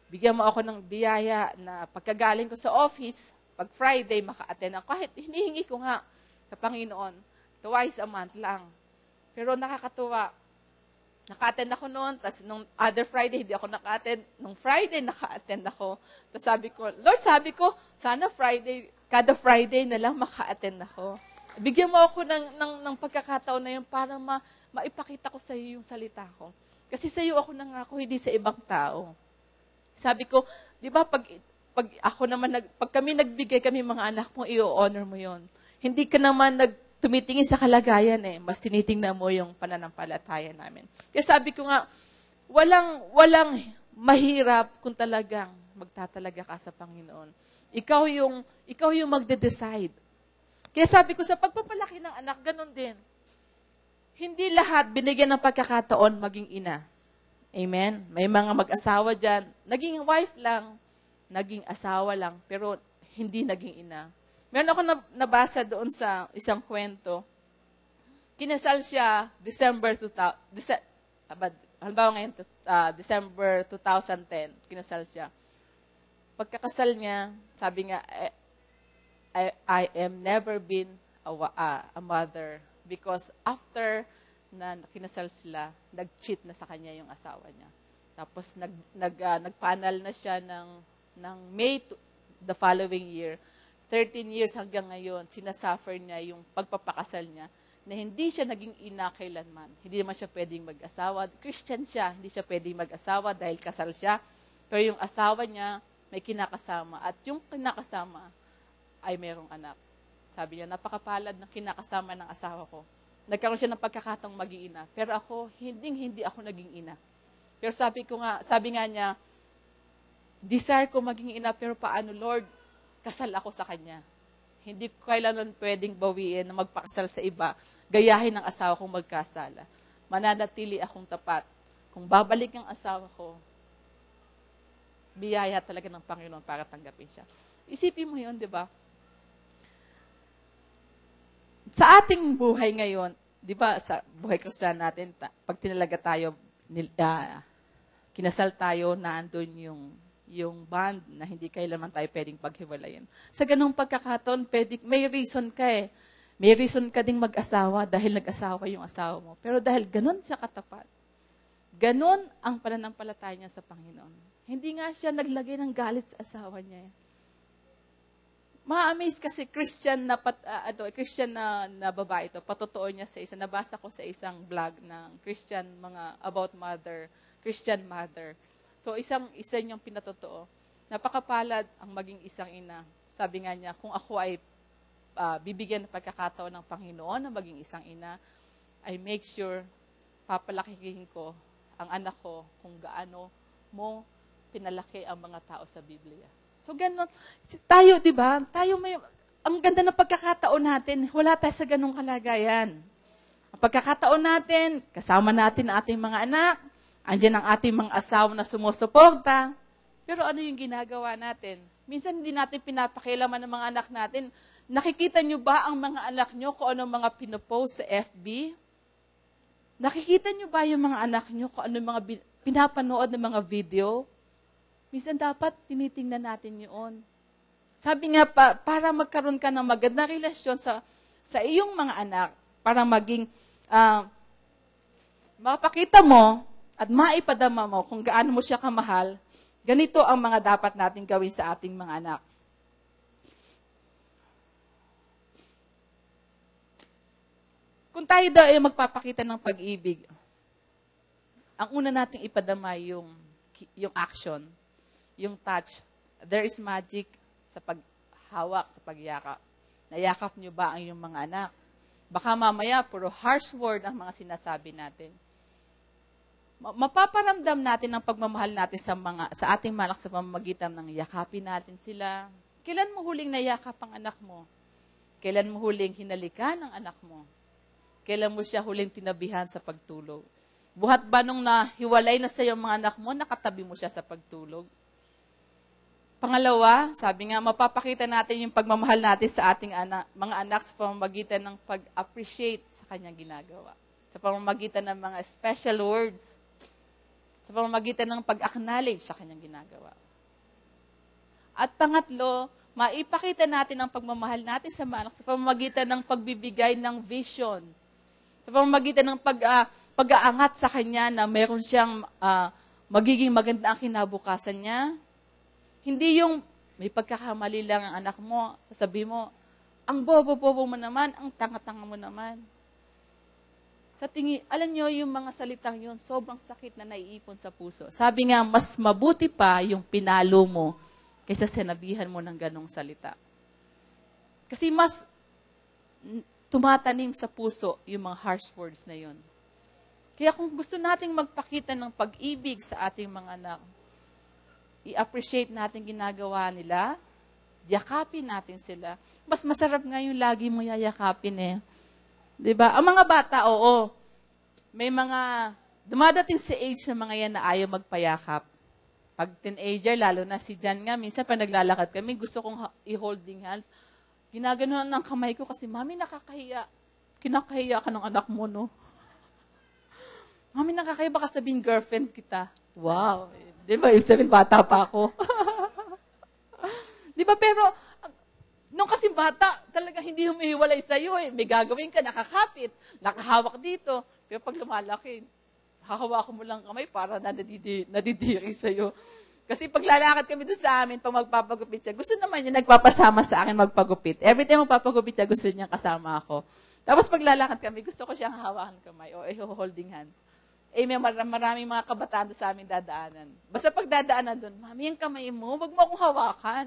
Bigyan mo ako ng biyaya na pagkagaling ko sa office, pag Friday, maka-attend ako. Kahit hinihingi ko nga sa Panginoon, twice a month lang. Pero nakakatuwa. Naka-attend ako noon, tapos nung other Friday, hindi ako naka-attend. Nung Friday, naka-attend ako. Tapos sabi ko, Lord, sana kada Friday na lang maka-attend ako. Bigyan mo ako ng pagkakataon na yun para maipakita ko sa iyo yung salita ko. Kasi sa iyo ako nangako, hindi sa ibang tao. Sabi ko, di ba pag kami nagbigay, kami mga anak mo, i-honor mo yon. Hindi ka naman tumitingin sa kalagayan mas tinitingnan mo yung pananampalataya namin. Kaya sabi ko nga, walang mahirap kung talagang magtatalaga ka sa Panginoon. Ikaw yung magde-decide. Kaya sabi ko, sa pagpapalaki ng anak, ganun din. Hindi lahat binigyan ng pagkakataon maging ina. Amen? May mga mag-asawa dyan, naging wife lang, naging asawa lang, pero hindi naging ina. Meron ako nabasa doon sa isang kwento. Kinasal siya December 2010, kinasal siya. Pagkakasal niya, sabi nga, I am never been a mother because after na kinasal sila, nag-cheat na sa kanya yung asawa niya. Tapos nagpanal na siya ng May the following year. 13 years hanggang ngayon, sinasuffer niya yung pagpapakasal niya. na hindi siya naging ina kailanman. Hindi naman siya pwedeng mag-asawa. Christian siya, hindi siya pwedeng mag-asawa dahil kasal siya. Pero yung asawa niya, may kinakasama. At yung kinakasama ay merong anak. Sabi niya, napakapalad ng kinakasama ng asawa ko. Nagkaroon siya ng pagkakataong maging ina. Pero ako, hindi ako naging ina. Pero sabi nga niya, desire ko maging ina, pero paano, Lord? Kasal ako sa kanya. Hindi ko kailanman pwedeng bawiin na magpakasal sa iba, gayahin ng asawa kong magkasala. Mananatili akong tapat. Kung babalik ang asawa ko, biyaya talaga ng Panginoon para tanggapin siya. Isipin mo yun, di ba? Sa ating buhay ngayon, di ba, sa buhay Kristiyano natin, pag tinalaga tayo, kinasal tayo, naandun yung bond na hindi kailanman tayo pwedeng paghiwalayin. Sa ganung pagkakataon, may reason ka eh. May reason ka ding mag-asawa dahil nag-asawa yung asawa mo. Pero dahil ganun siya katapat, ganun ang pananampalataya niya sa Panginoon. Hindi nga siya naglagay ng galit sa asawa niya. Ma-amaze kasi Christian na babae ito. Patotoo niya sa nabasa ko sa isang blog ng Christian, about Christian mother. So, isa niyang pinatotoo. Napakapalad ang maging isang ina. Sabi nga niya, kung ako ay bibigyan ng pagkakataon ng Panginoon na maging isang ina, I make sure, papalakihin ko ang anak ko kung gaano mo pinalaki ang mga tao sa Biblia. So, ganun. Tayo, di ba? Ang ganda ng pagkakataon natin, wala tayo sa ganung kalagayan. Ang pagkakataon natin, kasama natin ang ating mga anak, andiyan ang ating mga asawa na sumusuporta. Pero ano yung ginagawa natin? Minsan hindi natin pinapakialaman ng mga anak natin. Nakikita nyo ba ang mga anak nyo kung ano mga pinopost sa FB? Nakikita nyo ba yung mga anak nyo kung ano mga pinapanood ng mga video? Minsan dapat tinitingnan natin yun. Sabi nga, para magkaroon ka ng magandang relasyon sa iyong mga anak, para maging, mapakita mo, at maipadama mo kung gaano mo siya kamahal, ganito ang mga dapat natin gawin sa ating mga anak. Kung tayo daw ay magpapakita ng pag-ibig, ang una nating ipadama yung action, yung touch. There is magic sa paghawak, sa pagyakap. Nayakap nyo ba ang iyong mga anak? Baka mamaya, puro harsh word ang mga sinasabi natin. Mapaparamdam natin ang pagmamahal natin sa ating manak sa pamamagitan ng yakapin natin sila. Kailan mo huling nayakap ang anak mo? Kailan mo huling hinalikan ang anak mo? Kailan mo siya huling tinabihan sa pagtulog? Buhat ba nung nahiwalay na sa iyo mga anak mo, nakatabi mo siya sa pagtulog? Pangalawa, sabi nga, mapapakita natin yung pagmamahal natin sa ating mga anak sa pamamagitan ng pag-appreciate sa kanyang ginagawa. Sa pamamagitan ng mga special words. Sa pamamagitan ng pag-acknowledge sa kanyang ginagawa. At pangatlo, maipakita natin ang pagmamahal natin sa mga anak sa pamamagitan ng pagbibigay ng vision. Sa pamamagitan ng pag-aangat sa kanya na meron siyang magiging maganda ang kinabukasan niya. Hindi yung may pagkakamali lang ang anak mo, sasabihin mo, ang bobo-bobo mo naman, ang tanga-tanga mo naman. Sa tingin, alam nyo, yung mga salitang yun, sobrang sakit na naiipon sa puso. Sabi nga, mas mabuti pa yung pinalo mo kaysa sinabihan mo ng ganong salita. Kasi mas tumatanim sa puso yung mga harsh words na yun. Kaya kung gusto nating magpakita ng pag-ibig sa ating mga anak, i-appreciate natin ginagawa nila, yakapin natin sila. Mas masarap nga yung lagi mo yayakapin eh. Diba? Ang mga bata, oo, may mga, dumadating sa age na mga yan na ayaw magpayakap. Pag teenager, lalo na si Jan nga, minsan pag naglalakad kami, gusto kong i-holding hands. Ginaganon ng kamay ko kasi, Mami, nakakahiya. Kinakahiya ka ng anak mo, no? Mami, nakakahiya, baka sabihin girlfriend kita. Wow. Di ba? Ibig sabihin, bata pa ako. Di ba? Pero, nung kasi bata, talaga hindi humihiwalay sa'yo eh. May gagawin ka, nakakapit, nakahawak dito. Pero pag lumalaki, hahawakan mo lang kamay para nadidiri sa'yo. Kasi pag lalakad kami doon sa amin, pag magpapagupit siya, gusto naman niya nagpapasama sa akin magpagupit. Every time magpapagupit siya, gusto niya kasama ako. Tapos paglalakad kami, gusto ko siyang hawakan kamay o holding hands. May maraming mga kabataan doon sa aming dadaanan. Basta pag dadaanan doon, Mami, yung kamay mo, wag mo akong hawakan.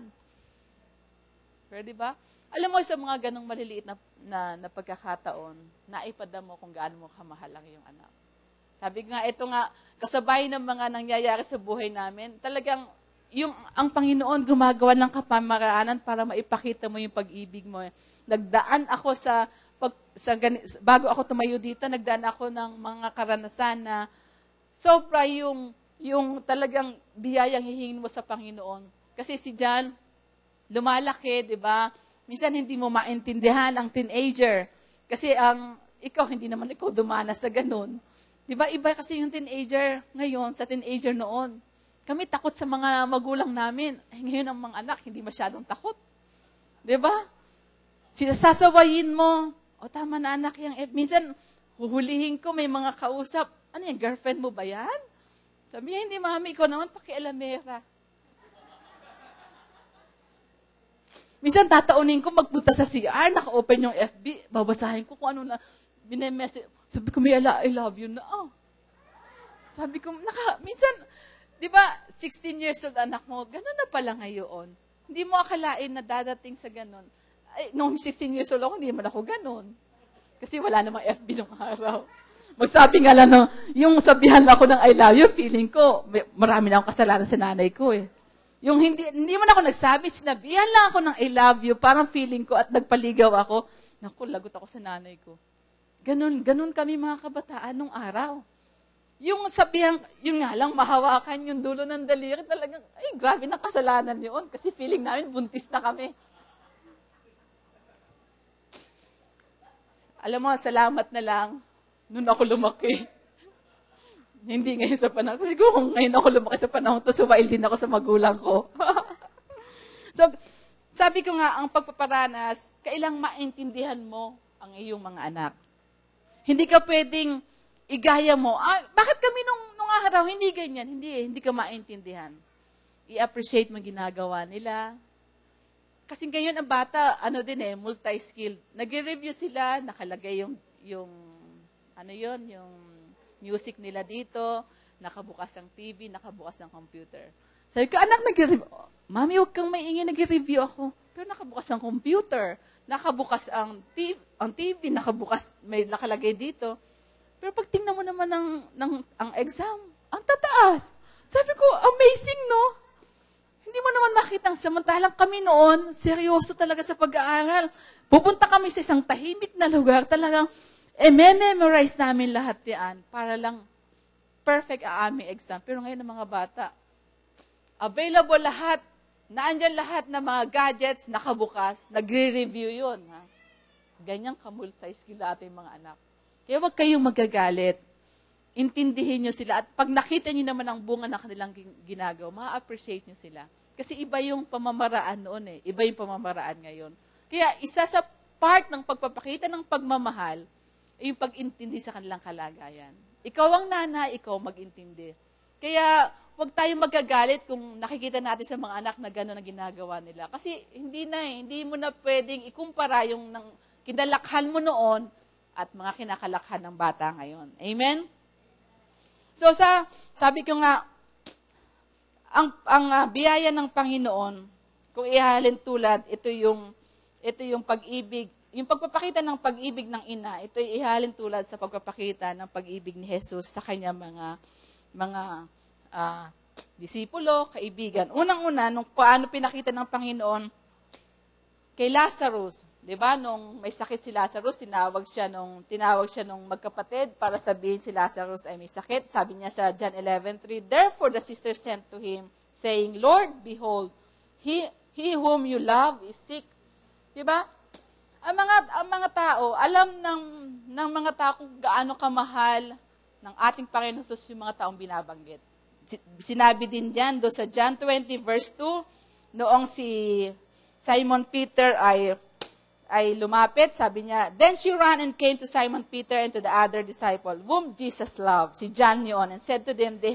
Pero diba? Alam mo, sa mga ganong maliliit na pagkakataon, naipada mo kung gaano mo kamahal ang iyong anak. Sabi nga, ito nga, kasabay ng mga nangyayari sa buhay namin, talagang ang Panginoon gumagawa ng kapamaraanan para maipakita mo yung pag-ibig mo. Nagdaan ako bago ako tumayo dito, nagdaan ako ng mga karanasan na sobra yung talagang biyayang hihingin mo sa Panginoon. Kasi si John, lumalaki, di ba? Minsan hindi mo maintindihan ang teenager. Kasi hindi naman ikaw dumanas sa ganun. Di ba? Iba kasi yung teenager ngayon sa teenager noon. Kami takot sa mga magulang namin. Ngayon ang mga anak, hindi masyadong takot. Di ba? Sasawayin mo. O tama na anak yung minsan, huhulihin ko, may mga kausap. Ano yan, girlfriend mo ba yan? Sabi niya, hindi mami, ikaw naman pakialamera. Minsan tataunin ko magpunta sa CR, naka-open yung FB, babasahin ko kung ano na, binemessage. Sabi ko, I love you na. Oh. Sabi ko, minsan, di ba, 16 years old anak mo, gano'n na pala ngayon. Hindi mo akalain na dadating sa gano'n. Ay, noong 16 years old ako, hindi naman ako gano'n. Kasi wala namang FB nung araw. Magsabi nga lang, yung sabihan ako ng I love you, feeling ko, marami na akong kasalanan sa nanay ko eh. Yung hindi man ako nagsabi, sinabihan lang ako ng I love you, parang feeling ko at nagpaligaw ako. Naku, lagot ako sa nanay ko. Ganun kami mga kabataan nung araw. Yung sabihan, yun nga lang, mahawakan yung dulo ng daliri, talagang, ay, grabe na kasalanan yun. Kasi feeling namin, buntis na kami. Alam mo, salamat na lang, noon ako lumaki. Hindi ngayon sa panahon. Kasi kung ngayon ako lumaki sa panahon to, suwail din ako sa magulang ko. So, sabi ko nga, ang pagpaparanas, kailang maintindihan mo ang iyong mga anak. Hindi ka pwedeng igaya mo, bakit kami nung araw, hindi ganyan, hindi ka maintindihan. I-appreciate mo ginagawa nila. Kasi ngayon ang bata, multi-skilled. Nag-review sila, nakalagay yung music nila dito, nakabukas ang TV, nakabukas ang computer. Sabi ko, anak, nag-review. Mami, huwag kang maingay, nag-review ako. Pero nakabukas ang computer, nakabukas ang TV, may nakalagay dito. Pero pag tingnan mo naman ang exam, ang tataas. Sabi ko, amazing, no? Hindi mo naman makita ang samantalang kami noon, seryoso talaga sa pag-aaral. Pupunta kami sa isang tahimik na lugar, talagang, memorize namin lahat yan para lang perfect ang aming exam. Pero ngayon ang mga bata, available lahat, naandyan lahat ng mga gadgets, nakabukas, nagre-review yun. Ha? Ganyan ka-multi-skill ating mga anak. Kaya huwag kayong magagalit. Intindihin nyo sila. At pag nakita nyo naman ang bunga na kanilang ginagawa, ma-appreciate nyo sila. Kasi iba yung pamamaraan noon eh. Iba yung pamamaraan ngayon. Kaya isa sa part ng pagpapakita ng pagmamahal, ay yung pag-intindi sa kanilang kalagayan. Ikaw ang nanay, ikaw mag-intindi. Kaya huwag tayong magagalit kung nakikita natin sa mga anak na gano'n ang ginagawa nila. Kasi hindi mo na pwedeng ikumpara yung kinalakhan mo noon at mga kinakalakhan ng bata ngayon. Amen? So sabi ko nga, ang biyaya ng Panginoon, kung ihalin tulad, ito yung pag-ibig, yung pagpapakita ng pag-ibig ng ina, ito ay ihalin tulad sa pagpapakita ng pag-ibig ni Jesus sa kanya mga disipulo, kaibigan. Unang-una, nung paano pinakita ng Panginoon kay Lazarus, 'di ba? Nung may sakit si Lazarus, tinawag siya nung magkapatid para sabihin si Lazarus ay may sakit. Sabi niya sa John 11:3, "Therefore the sisters sent to him, saying, Lord, behold, he whom you love is sick." 'Di ba? Ang mga tao, alam ng mga tao kung gaano kamahal ng ating Panginoon Jesus yung mga taong binabanggit. Sinabi din diyan do sa John 20 verse 2, noong si Simon Peter ay lumapit, sabi niya, "Then she ran and came to Simon Peter and to the other disciple, whom Jesus loved," si John yun, "and said to them, they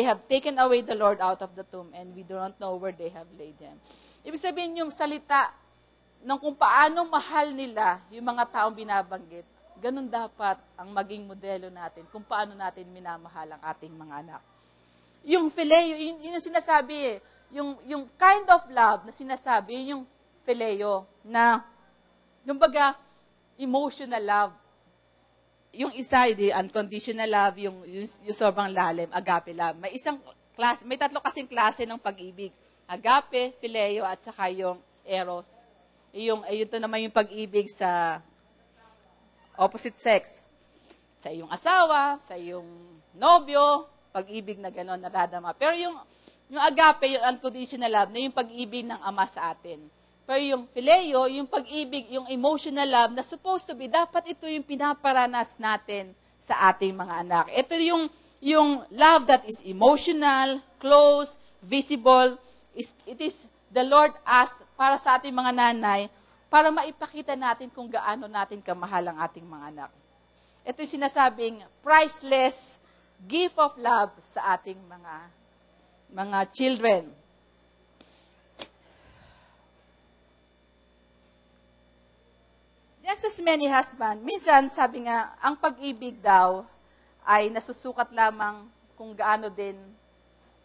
have taken away the Lord out of the tomb, and we do not know where they have laid him." Ibig sabihin yung salita ng kung paano mahal nila yung mga taong binabanggit, ganun dapat ang maging modelo natin kung paano natin minamahal ang ating mga anak. Yung phileo, yun yung sinasabi yung kind of love na sinasabi, yung phileo, na, kumbaga, emotional love. Yung isa, unconditional love, yung sobrang lalim, agape love. May tatlo kasing klase ng pag-ibig. Agape, phileo, at saka yung eros. Ito naman yung pag-ibig sa opposite sex. Sa iyong asawa, sa iyong nobyo, pag-ibig na gano'n, naradama. Pero yung agape, yung unconditional love, na yung pag-ibig ng Ama sa atin. Pero yung phileo, yung pag-ibig, yung emotional love, na supposed to be, dapat ito yung pinaparanas natin sa ating mga anak. Ito yung love that is emotional, close, visible. It is the Lord asked para sa ating mga nanay, para maipakita natin kung gaano natin kamahal ang ating mga anak. Ito yung sinasabing priceless gift of love sa ating mga children. Just as many husbands, minsan sabi nga, ang pag-ibig daw ay nasusukat lamang kung gaano din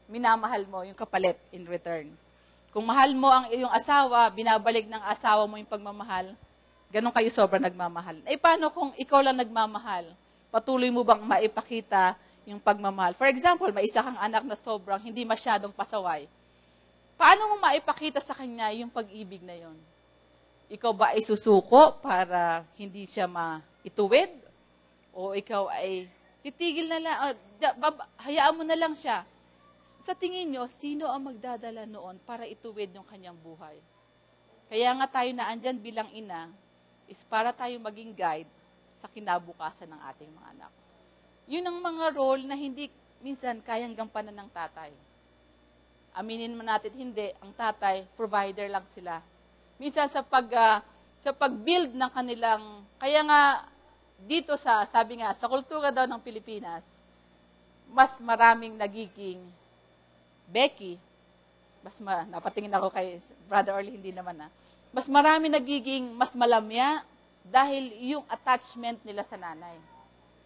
minamahal mo yung kapalit in return. Kung mahal mo ang iyong asawa, binabalik ng asawa mo yung pagmamahal, ganun kayo sobrang nagmamahal. Paano kung ikaw lang nagmamahal? Patuloy mo bang maipakita yung pagmamahal? For example, may isa kang anak na sobrang hindi masyadong pasaway. Paano mo maipakita sa kanya yung pag-ibig na yon? Ikaw ba ay susuko para hindi siya maituwid? O ikaw ay titigil na lang, hayaan mo na lang siya? Sa tingin nyo, sino ang magdadala noon para ituwid yung kanyang buhay? Kaya nga tayo na andyan bilang ina, is para tayo maging guide sa kinabukasan ng ating mga anak. Yun ang mga role na hindi minsan kayang gampanan ng tatay. Aminin mo natin, hindi. Ang tatay, provider lang sila. Minsan sa pag-build ng kanilang, kaya nga dito sabi nga, sa kultura daw ng Pilipinas, mas maraming nagiging Becky, napatingin ako kay Brother Orly, hindi naman mas marami nagiging mas malamya dahil yung attachment nila sa nanay.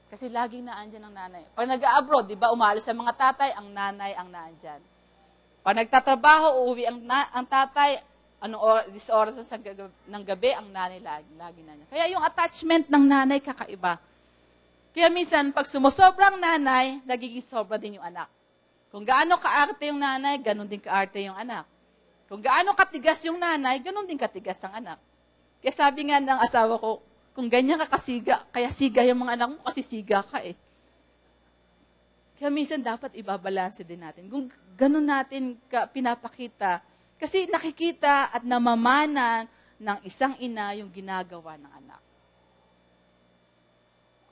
Kasi laging naandyan ang nanay. Pag nag-abroad, di ba, umalis sa mga tatay, ang nanay ang naandyan. Pag nagtatrabaho, uuwi ang tatay, this oras ng gabi, ang nanay lagi nanay. Kaya yung attachment ng nanay kakaiba. Kaya minsan, pag sumusobrang nanay, nagiging sobra din yung anak. Kung gaano kaarte yung nanay, ganun din kaarte yung anak. Kung gaano katigas yung nanay, ganun din katigas ang anak. Kaya sabi nga ng asawa ko, kung ganyan ka kasiga, kaya siga yung mga anak mo kasi siga ka eh. Kaya minsan dapat ibabalanse din natin. Kung ganun natin pinapakita, kasi nakikita at namamanan ng isang ina yung ginagawa ng anak.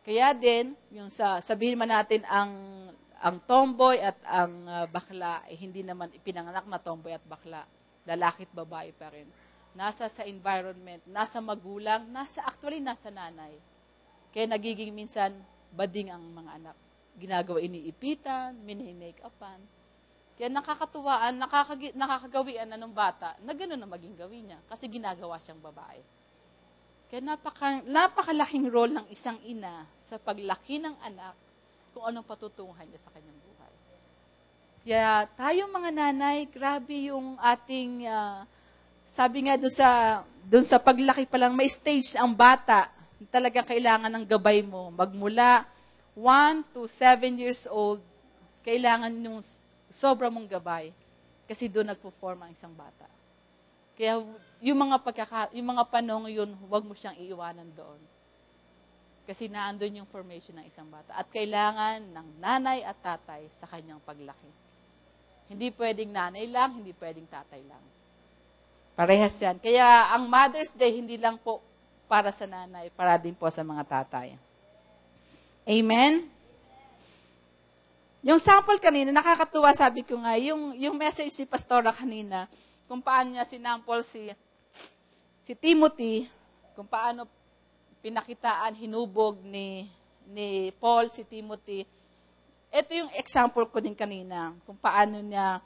Kaya din, yung sabihin man natin ang tomboy at ang bakla ay hindi naman ipinanganak na tomboy at bakla. Lalaki at babae pa rin. Nasa sa environment, nasa magulang, nasa nanay. Kaya nagiging minsan bading ang mga anak. Ginagawa iniipitan, mini-make-upan. Kaya nakakatuwaan, nakakagawian na ng bata na gano'n na maging gawin niya kasi ginagawa siyang babae. Kaya napakalaking role ng isang ina sa paglaki ng anak kung anong patutunguhan niya sa kanyang buhay. Kaya tayo mga nanay, grabe yung ating, sabi nga doon sa paglaki pa lang, may stage ang bata, talagang kailangan ng gabay mo. Magmula 1 to 7 years old, kailangan yung sobra mong gabay. Kasi doon nagpo-form ang isang bata. Kaya yung mga panong yun, huwag mo siyang iiwanan doon. Kasi naandun yung formation ng isang bata. At kailangan ng nanay at tatay sa kanyang paglaki. Hindi pwedeng nanay lang, hindi pwedeng tatay lang. Parehas yan. Kaya ang Mother's Day, hindi lang po para sa nanay, para din po sa mga tatay. Amen? Yung sample kanina, nakakatuwa, sabi ko nga, yung message si Pastora kanina, kung paano niya sinample si Timothy, kung paano pinakitaan, hinubog ni Paul si Timothy. Ito yung example ko din kanina, kung paano niya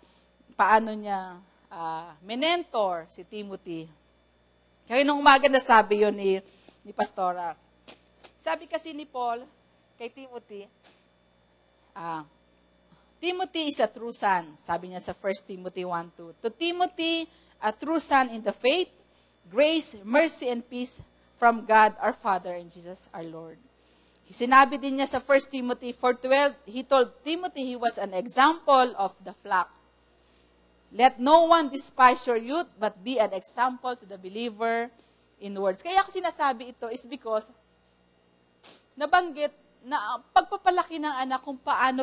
mentor si Timothy. Kaya nung umaga nasabi yun ni Pastora. Sabi kasi ni Paul kay Timothy, Timothy is a true son. Sabi niya sa 1 Timothy 1:2. To Timothy, a true son in the faith, grace, mercy, and peace from God our Father and Jesus our Lord. Sinabi din niya sa 1 Timothy 4:12, he told Timothy he was an example of the flock. Let no one despise your youth, but be an example to the believer in words. Kaya ako sinasabi ito is because nabanggit na pagpapalaki ng anak kung paano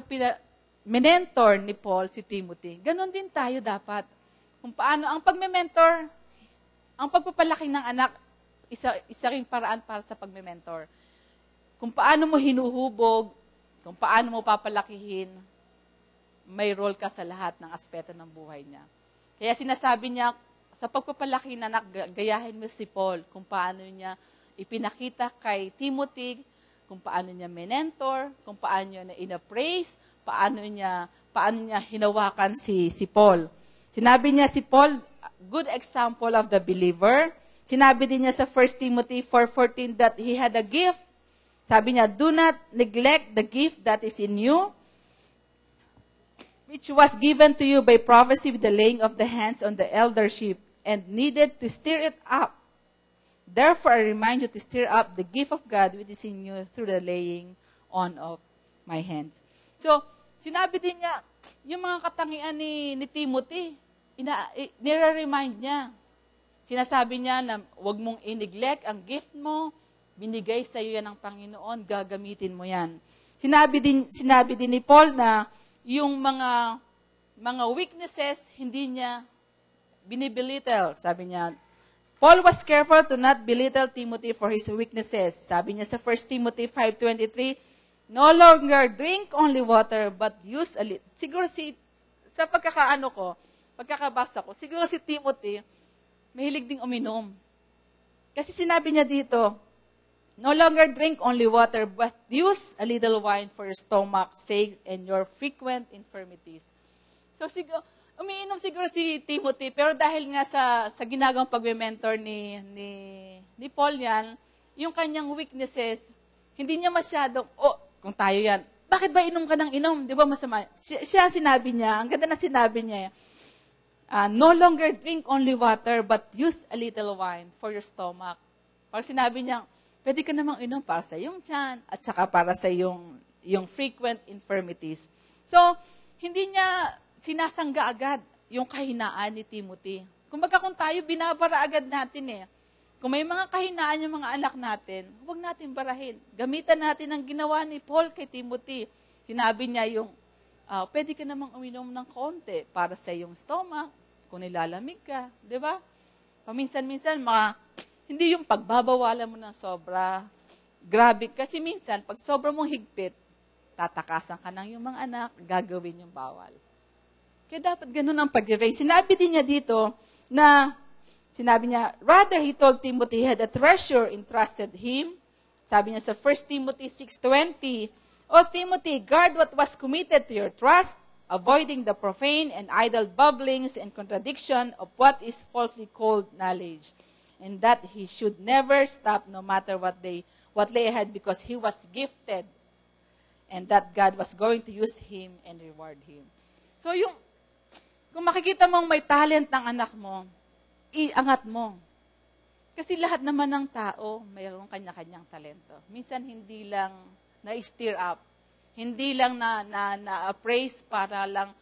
mentor ni Paul si Timothy. Ganon din tayo dapat. Kung paano ang pagme-mentor, ang pagpapalaki ng anak, isa ring paraan para sa pagme-mentor. Kung paano mo hinuhubog, kung paano mo papalakihin, may role ka sa lahat ng aspeto ng buhay niya. Kaya sinasabi niya, sa pagpapalaki ng anak, gayahin mo si Paul, kung paano niya ipinakita kay Timothy, kung paano niya mentor, kung paano niya ina-praise, paano niya hinawakan si Paul. Sinabi niya si Paul, good example of the believer. Sinabi din niya sa 1 Timothy 4:14 that he had a gift. Sabi niya, do not neglect the gift that is in you, which was given to you by prophecy with the laying of the hands on the eldership, and needed to stir it up. Therefore, I remind you to stir up the gift of God which is in you through the laying on of my hands. So, sinabi din niya, yung mga katangian ni Timothy, nire-remind niya. Sinasabi niya na huwag mong i-neglect ang gift mo, binigay sa iyo yan ng Panginoon, gagamitin mo yan. Sinabi din ni Paul na yung mga weaknesses, hindi niya binibilittle. Sabi niya, Paul was careful to not belittle Timothy for his weaknesses. Sabi niya sa 1 Timothy 5:23, no longer drink only water, but use a little. Siguro sa pagkakabasa ko, siguro si Timothy, mahilig ding uminom. Kasi sinabi niya dito, no longer drink only water, but use a little wine for your stomach's sake and your frequent infirmities. So, umiinom siguro si Timothy, pero dahil nga sa ginagawang pag-mentor ni Paul yan, yung kanyang weaknesses, hindi niya masyadong, kung tayo yan, bakit ba inom ka ng inom? Di ba masama? Siya sinabi niya, ang ganda na sinabi niya, no longer drink only water, but use a little wine for your stomach. Pag sinabi niya, pwede ka namang inom para sa iyong tiyan at saka para sa yung frequent infirmities. So, hindi niya sinasangga agad yung kahinaan ni Timothy. Kumbaga kung tayo, binabara agad natin eh. Kung may mga kahinaan yung mga anak natin, huwag natin barahin. Gamitan natin ang ginawa ni Paul kay Timothy. Sinabi niya yung, pwede ka namang uminom ng konti para sa iyong stomach, kung nilalamig ka, di ba? Paminsan-minsan, hindi yung pagbabawalan mo ng sobra. Grabe. Kasi minsan, pag sobra mong higpit, tatakasan ka ng yung mga anak, gagawin yung bawal. Kaya dapat ganun ang pag-raise. Sinabi din niya dito sinabi niya, rather he told Timothy he had a treasure entrusted him. Sabi niya sa 1 Timothy 6:20, O Timothy, guard what was committed to your trust, avoiding the profane and idle bubblings and contradiction of what is falsely called knowledge. And that he should never stop no matter what lay ahead, because he was gifted and that God was going to use him and reward him. So kung makikita mong may talent ng anak mo, iangat mo. Kasi lahat naman ng tao, mayroong kanya-kanyang talento. Minsan hindi lang na-stir up, hindi lang na-appraise para lang.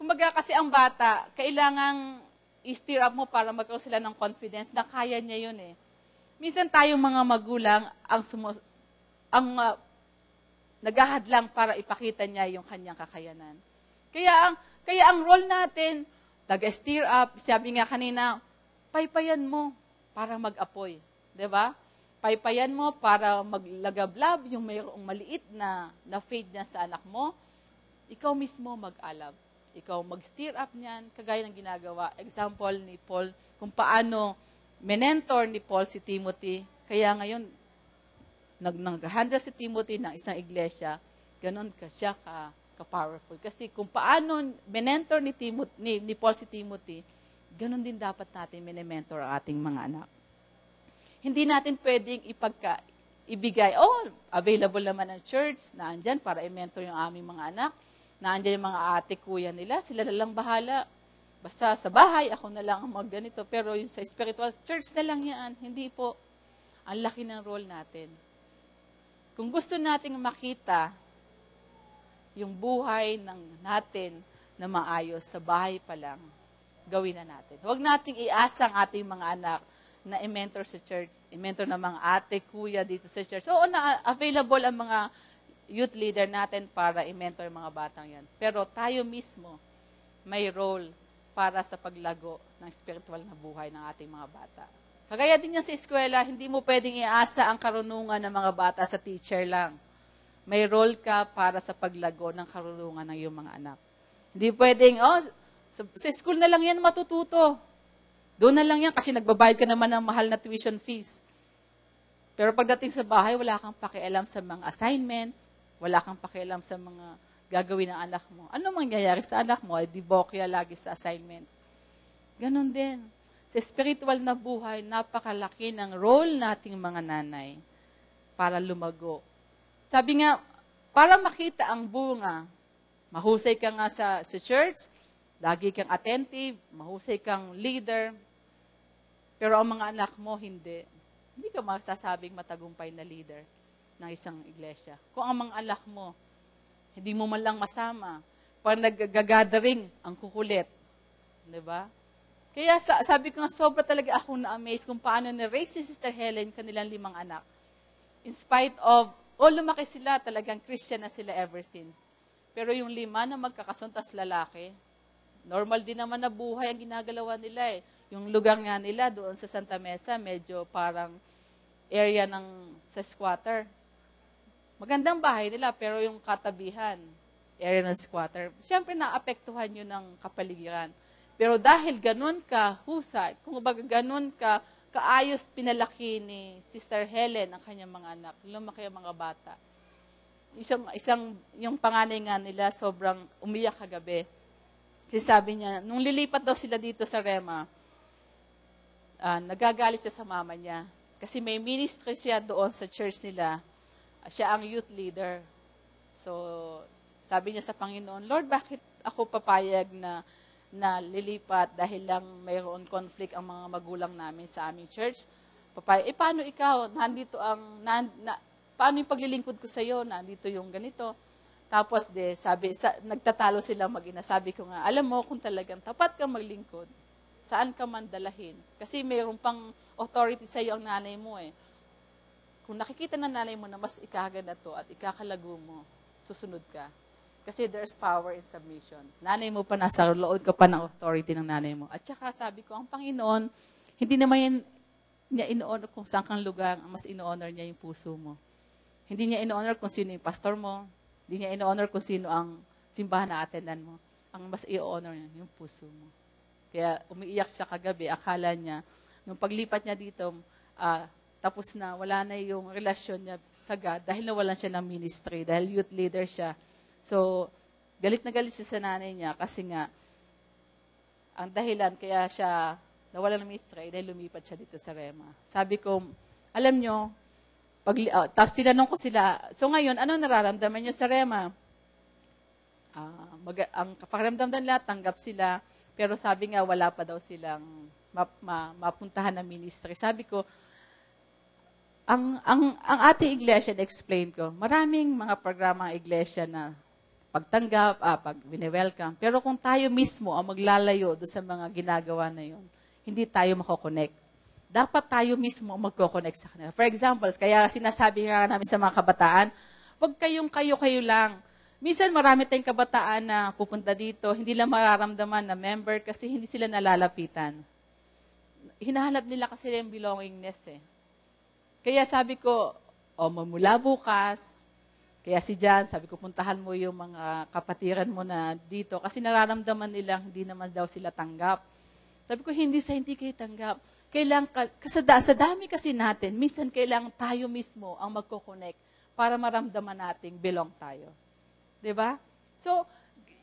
Kumbaga kasi ang bata, kailangang i-stir up mo para magkaroon sila ng confidence na kaya niya yun eh. Minsan tayong mga magulang naghahadlang para ipakita niya yung kanyang kakayanan. Kaya ang role natin, taga-stir up, sabi nga kanina, paypayan mo para mag-apoy. Diba? Paypayan mo para maglagablab yung mayroong maliit na faith niya sa anak mo. Ikaw mismo mag-alab. Ikaw mag-stir up niyan, kagaya ng ginagawa. Example ni Paul, kung paano mentor ni Paul si Timothy. Kaya ngayon, nag-handle si Timothy ng isang iglesia, ganun siya ka-powerful. Kasi kung paano mentor ni Paul si Timothy, ganun din dapat natin mentor ang ating mga anak. Hindi natin pwedeng ibigay, available naman ang church, naandyan para i-mentor yung aming mga anak, naandyan yung mga ate, kuya nila, sila na lang bahala. Basta sa bahay, ako na lang ang magganito. Pero yung sa spiritual, church na lang yan. Hindi po. Ang laki ng role natin. Kung gusto nating makita yung buhay natin na maayos sa bahay pa lang, gawin na natin. Huwag nating iasa ang ating mga anak na i-mentor sa church, i-mentor ng mga ate, kuya dito sa church. Oo, available ang mga youth leader natin para i-mentor mga batang yan. Pero tayo mismo may role para sa paglago ng spiritual na buhay ng ating mga bata. Kagaya din yan sa eskwela, hindi mo pwedeng iasa ang karunungan ng mga bata sa teacher lang. May role ka para sa paglago ng karunungan ng iyong mga anak. Hindi pwedeng, sa school na lang yan matututo. Doon na lang yan kasi nagbabayad ka naman ng mahal na tuition fees. Pero pagdating sa bahay, wala kang pakialam sa mga assignments, wala kang pakialam sa mga gagawin ng anak mo. Ano mangyayari sa anak mo? Di bokya lagi sa assignment. Ganon din. Sa spiritual na buhay, napakalaki ng role nating mga nanay para lumago. Sabi nga, para makita ang bunga, mahusay ka nga sa church, lagi kang attentive, mahusay kang leader, pero ang mga anak mo, hindi. Hindi ka masasabing matagumpay na leader ng isang iglesia. Kung ang mga anak mo, hindi mo man lang masama, pag nag-gathering, ang kukulit. Diba? Kaya sabi ko nga, sobra talaga ako na-amaze kung paano na-raise si Sister Helen kanilang 5 anak. In spite of, lumaki sila, talagang Christian na sila ever since. Pero yung 5 na magkakasuntas lalaki, normal din naman na buhay ang ginagalawa nila eh. Yung lugar nga nila doon sa Santa Mesa, medyo parang area sa squatter. Magandang bahay nila, pero yung katabihan, area ng squatter, siyempre naapektuhan yun ng kapaligiran. Pero dahil ganun ka husay, kung baga ganun ka kaayos pinalaki ni Sister Helen ang kanyang mga anak, lumaki ang mga bata. Yung panganay nga nila, sobrang umiyak kagabi. Kasi sabi niya, nung lilipat daw sila dito sa Rema, nagagalit siya sa mama niya. Kasi may ministry siya doon sa church nila. Siya ang youth leader. So, sabi niya sa Panginoon, Lord, bakit ako papayag na lilipat dahil lang mayroon conflict ang mga magulang namin sa aming church? Papayag, paano ikaw? Nandito paano yung paglilingkod ko sa iyo? Nandito yung ganito. Tapos nagtatalo sila mag-ina. Sabi ko nga, alam mo kung talagang tapat kang maglingkod, saan ka man dalahin? Kasi mayroon pang authority sa iyo ang nanay mo eh. Kung nakikita ng nanay mo na mas ikaganda to at ikakalago mo, susunod ka. Kasi there's power in submission. Nanay mo pa, nasa loob ka pa ng authority ng nanay mo. At saka sabi ko, ang Panginoon, hindi naman niya ino-honor kung saan kang lugar, mas ino-honor niya yung puso mo. Hindi niya ino-honor kung sino yung pastor mo, hindi niya ino-honor kung sino ang simbahan na attendan mo. Ang mas i-honor niya yung puso mo. Kaya umiiyak siya kagabi, akala niya, nung paglipat niya dito, tapos na, wala na yung relasyon niya sa God dahil nawalan siya ng ministry, dahil youth leader siya. So, galit na galit siya sa nanay niya kasi nga, ang dahilan kaya siya nawalan ng ministry dahil lumipat siya dito sa Rema. Sabi ko, alam nyo, tapos tinanong ko sila, so ngayon, ano nararamdaman nyo sa Rema? Ang pakiramdam nila, tanggap sila, pero sabi nga, wala pa daw silang mapuntahan ng ministry. Sabi ko, ang ating iglesia, na-explain ko, maraming mga programang iglesia na pagtanggap, pag wini-welcome. Pero kung tayo mismo ang maglalayo doon sa mga ginagawa na yun, hindi tayo mako-connect. Dapat tayo mismo ang magko-connect sa kanila. For example, kaya sinasabi nga namin sa mga kabataan, huwag kayong kayo-kayo lang. Minsan marami tayong kabataan na pupunta dito, hindi lang mararamdaman na member kasi hindi sila nalalapitan. Hinahanap nila kasi yung belongingness eh. Kaya sabi ko, mula bukas, kaya si John, sabi ko, puntahan mo yung mga kapatiran mo na dito kasi nararamdaman nilang hindi naman daw sila tanggap. Sabi ko, hindi kayo tanggap. Sa dami kasi natin, minsan kailangan tayo mismo ang magko-connect para maramdaman nating belong tayo. Diba? So,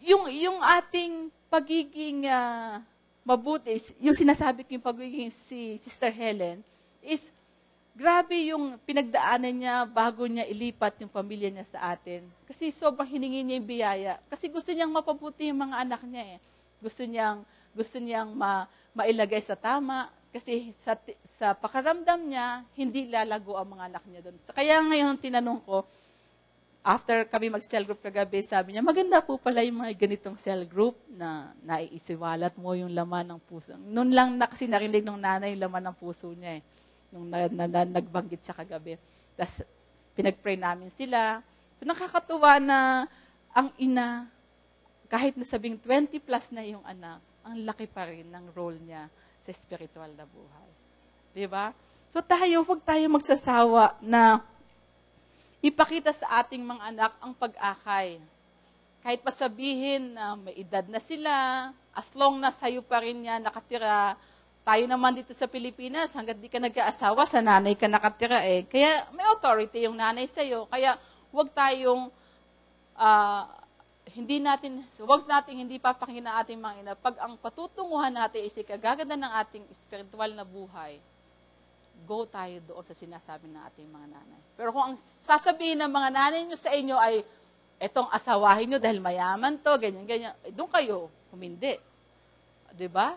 yung ating pagiging mabuti, yung sinasabi ko yung pagiging si Sister Helen, is grabe yung pinagdaanan niya bago niya ilipat yung pamilya niya sa atin. Kasi sobrang hiningi niya yung biyaya. Kasi gusto niyang mapabuti yung mga anak niya eh. Gusto niyang mailagay sa tama. Kasi sa pakaramdam niya, hindi lalago ang mga anak niya doon. Kaya ngayon tinanong ko, after kami mag-cell group kagabi, sabi niya, maganda po pala yung mga ganitong cell group na naiisiwalat mo yung laman ng puso. Noon lang kasi narinig ng nanay yung laman ng puso niya eh. Nung nagbanggit siya kagabi. Tapos pinag-pray namin sila. So, nakakatuwa na ang ina, kahit nasabing 20 plus na yung anak, ang laki pa rin ng role niya sa spiritual na buhay. Diba? So huwag tayo magsasawa na ipakita sa ating mga anak ang pag-akay. Kahit pasabihin na may edad na sila, as long na sa'yo pa rin yan nakatira, tayo naman dito sa Pilipinas, hanggat di ka nag-aasawa, sa nanay ka nakatira eh. Kaya may authority yung nanay sa'yo. Kaya huwag tayong, huwag nating hindi papakinggan ang ating mga ina. Pag ang patutunguhan natin is ikagaganda ng ating spiritual na buhay, go tayo doon sa sinasabi ng ating mga nanay. Pero kung ang sasabihin ng mga nanay nyo sa inyo ay, etong asawahin nyo dahil mayaman to, ganyan, doon kayo, humindi. Diba?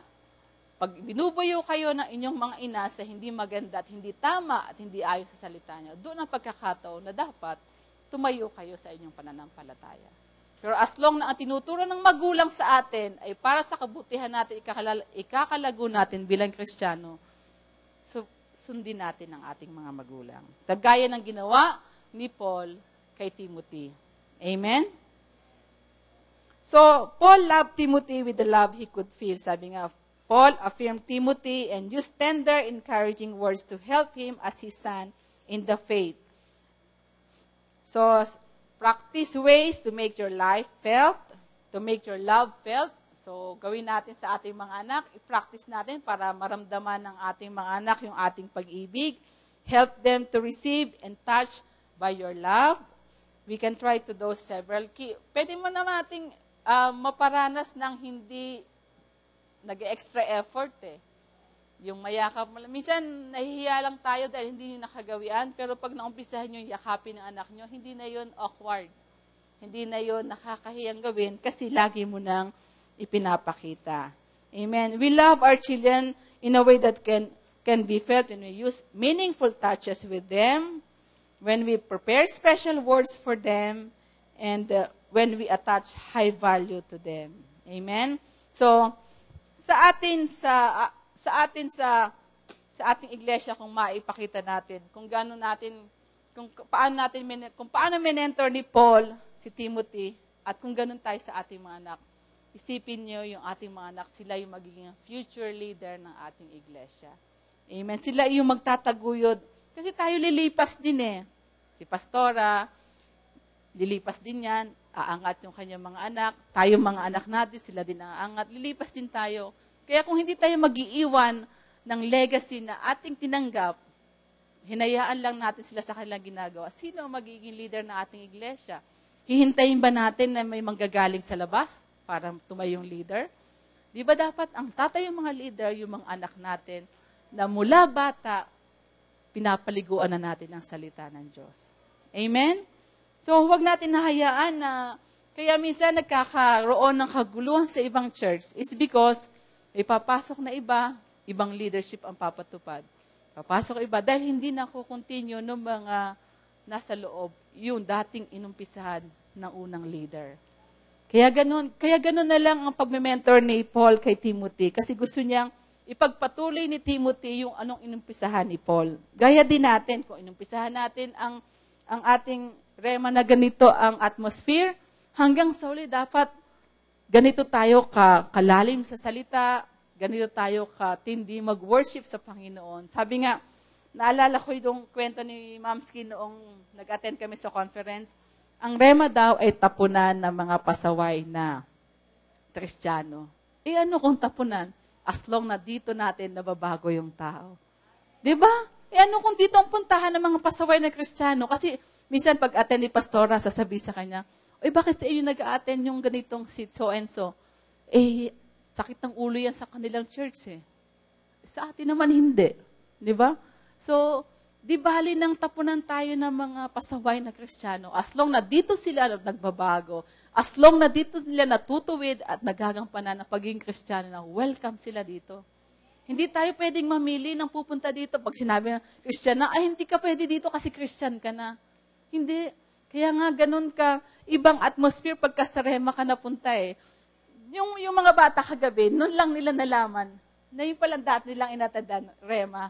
Pag binubuyo kayo ng inyong mga ina sa hindi maganda at hindi tama at hindi ayon sa salita nyo, doon ang pagkakataon na dapat tumayo kayo sa inyong pananampalataya. Pero as long na ang tinuturo ng magulang sa atin ay para sa kabutihan natin, ikakalago natin bilang Kristiyano, sundin natin ang ating mga magulang. Kagaya ng ginawa ni Paul kay Timothy. Amen? So, Paul loved Timothy with the love he could feel. Sabi nga, Paul affirmed Timothy and used tender, encouraging words to help him as his son in the faith. So, practice ways to make your life felt, to make your love felt. So, gawin natin sa ating mga anak, i-practice natin para maramdaman ng ating mga anak yung ating pag-ibig. Help them to receive and touch by your love. We can try to do several key. Pwede mo naman nating maparanas ng hindi nag-extra effort eh. Yung mayakap mo. Minsan, nahihiya lang tayo dahil hindi nyo nakagawian, pero pag naumpisahan nyo yung yakapin ng anak nyo, hindi na yun awkward. Hindi na yun nakakahiyang gawin kasi lagi mo nang ipinapakita. Amen. We love our children in a way that can be felt when we use meaningful touches with them, when we prepare special words for them, and when we attach high value to them. Amen. So, sa ating iglesia kung maipakita natin kung paano mentor ni Paul si Timothy at kung ganun tayo sa ating mga anak. Isipin niyo yung ating mga anak, sila yung magiging future leader ng ating iglesia. Amen. Sila yung magtataguyod kasi tayo lilipas din eh. Si Pastora lilipas din yan, aangat yung kanyang mga anak, tayo mga anak natin, sila din ang aangat, lilipas din tayo. Kaya kung hindi tayo mag-iiwan ng legacy na ating tinanggap, hinayaan lang natin sila sa kanilang ginagawa, sino ang magiging leader ng ating iglesia? Hihintayin ba natin na may manggagaling sa labas para tumayong leader? Di ba dapat ang tatayong mga leader, yung mga anak natin, na mula bata, pinapaliguan na natin ang salita ng Diyos. Amen? So, huwag natin nahayaan na, kaya minsan nagkakaroon ng kaguluhan sa ibang church is because may papasok na ibang leadership ang papatupad. Papasok iba dahil hindi na continue ng mga nasa loob yung dating inumpisahan ng unang leader. Kaya ganun na lang ang pagme-mentor ni Paul kay Timothy kasi gusto niyang ipagpatuloy ni Timothy yung anong inumpisahan ni Paul. Gaya din natin, kung inumpisahan natin ang ating rema na ganito ang atmosphere, hanggang sa uli dapat ganito tayo kalalim sa salita, ganito tayo katindi mag-worship sa Panginoon. Sabi nga, naalala ko yung kwento ni Ma'am Ski noong nag-attend kami sa conference, ang rema daw ay tapunan ng mga pasaway na Kristiyano. Ano kung tapunan? As long na dito natin nababago yung tao. Diba? Ano kung dito ang puntahan ng mga pasaway na Kristiyano? Kasi minsan pag-attend ni Pastora, sasabihin sa kanya, bakit sa inyo nag-attend yung ganitong seat so and so? Sakit ng ulo yan sa kanilang church eh. Sa atin naman hindi. Di ba? So, Di bali nang tapunan tayo ng mga pasaway na Kristiyano. As long na dito sila nagbabago, as long na dito sila natutuwid at nagagampanan ng pagiging Kristiyano na welcome sila dito. Hindi tayo pwedeng mamili ng pupunta dito. Pag sinabi na Kristiyano, ay hindi ka pwede dito kasi Kristyan ka na. Hindi. Kaya nga ganun ka, ibang atmosphere pagka sa Rema ka napunta eh. Yung mga bata kagabi, noon lang nila nalaman na yung palang dati nilang inatadan, Rema.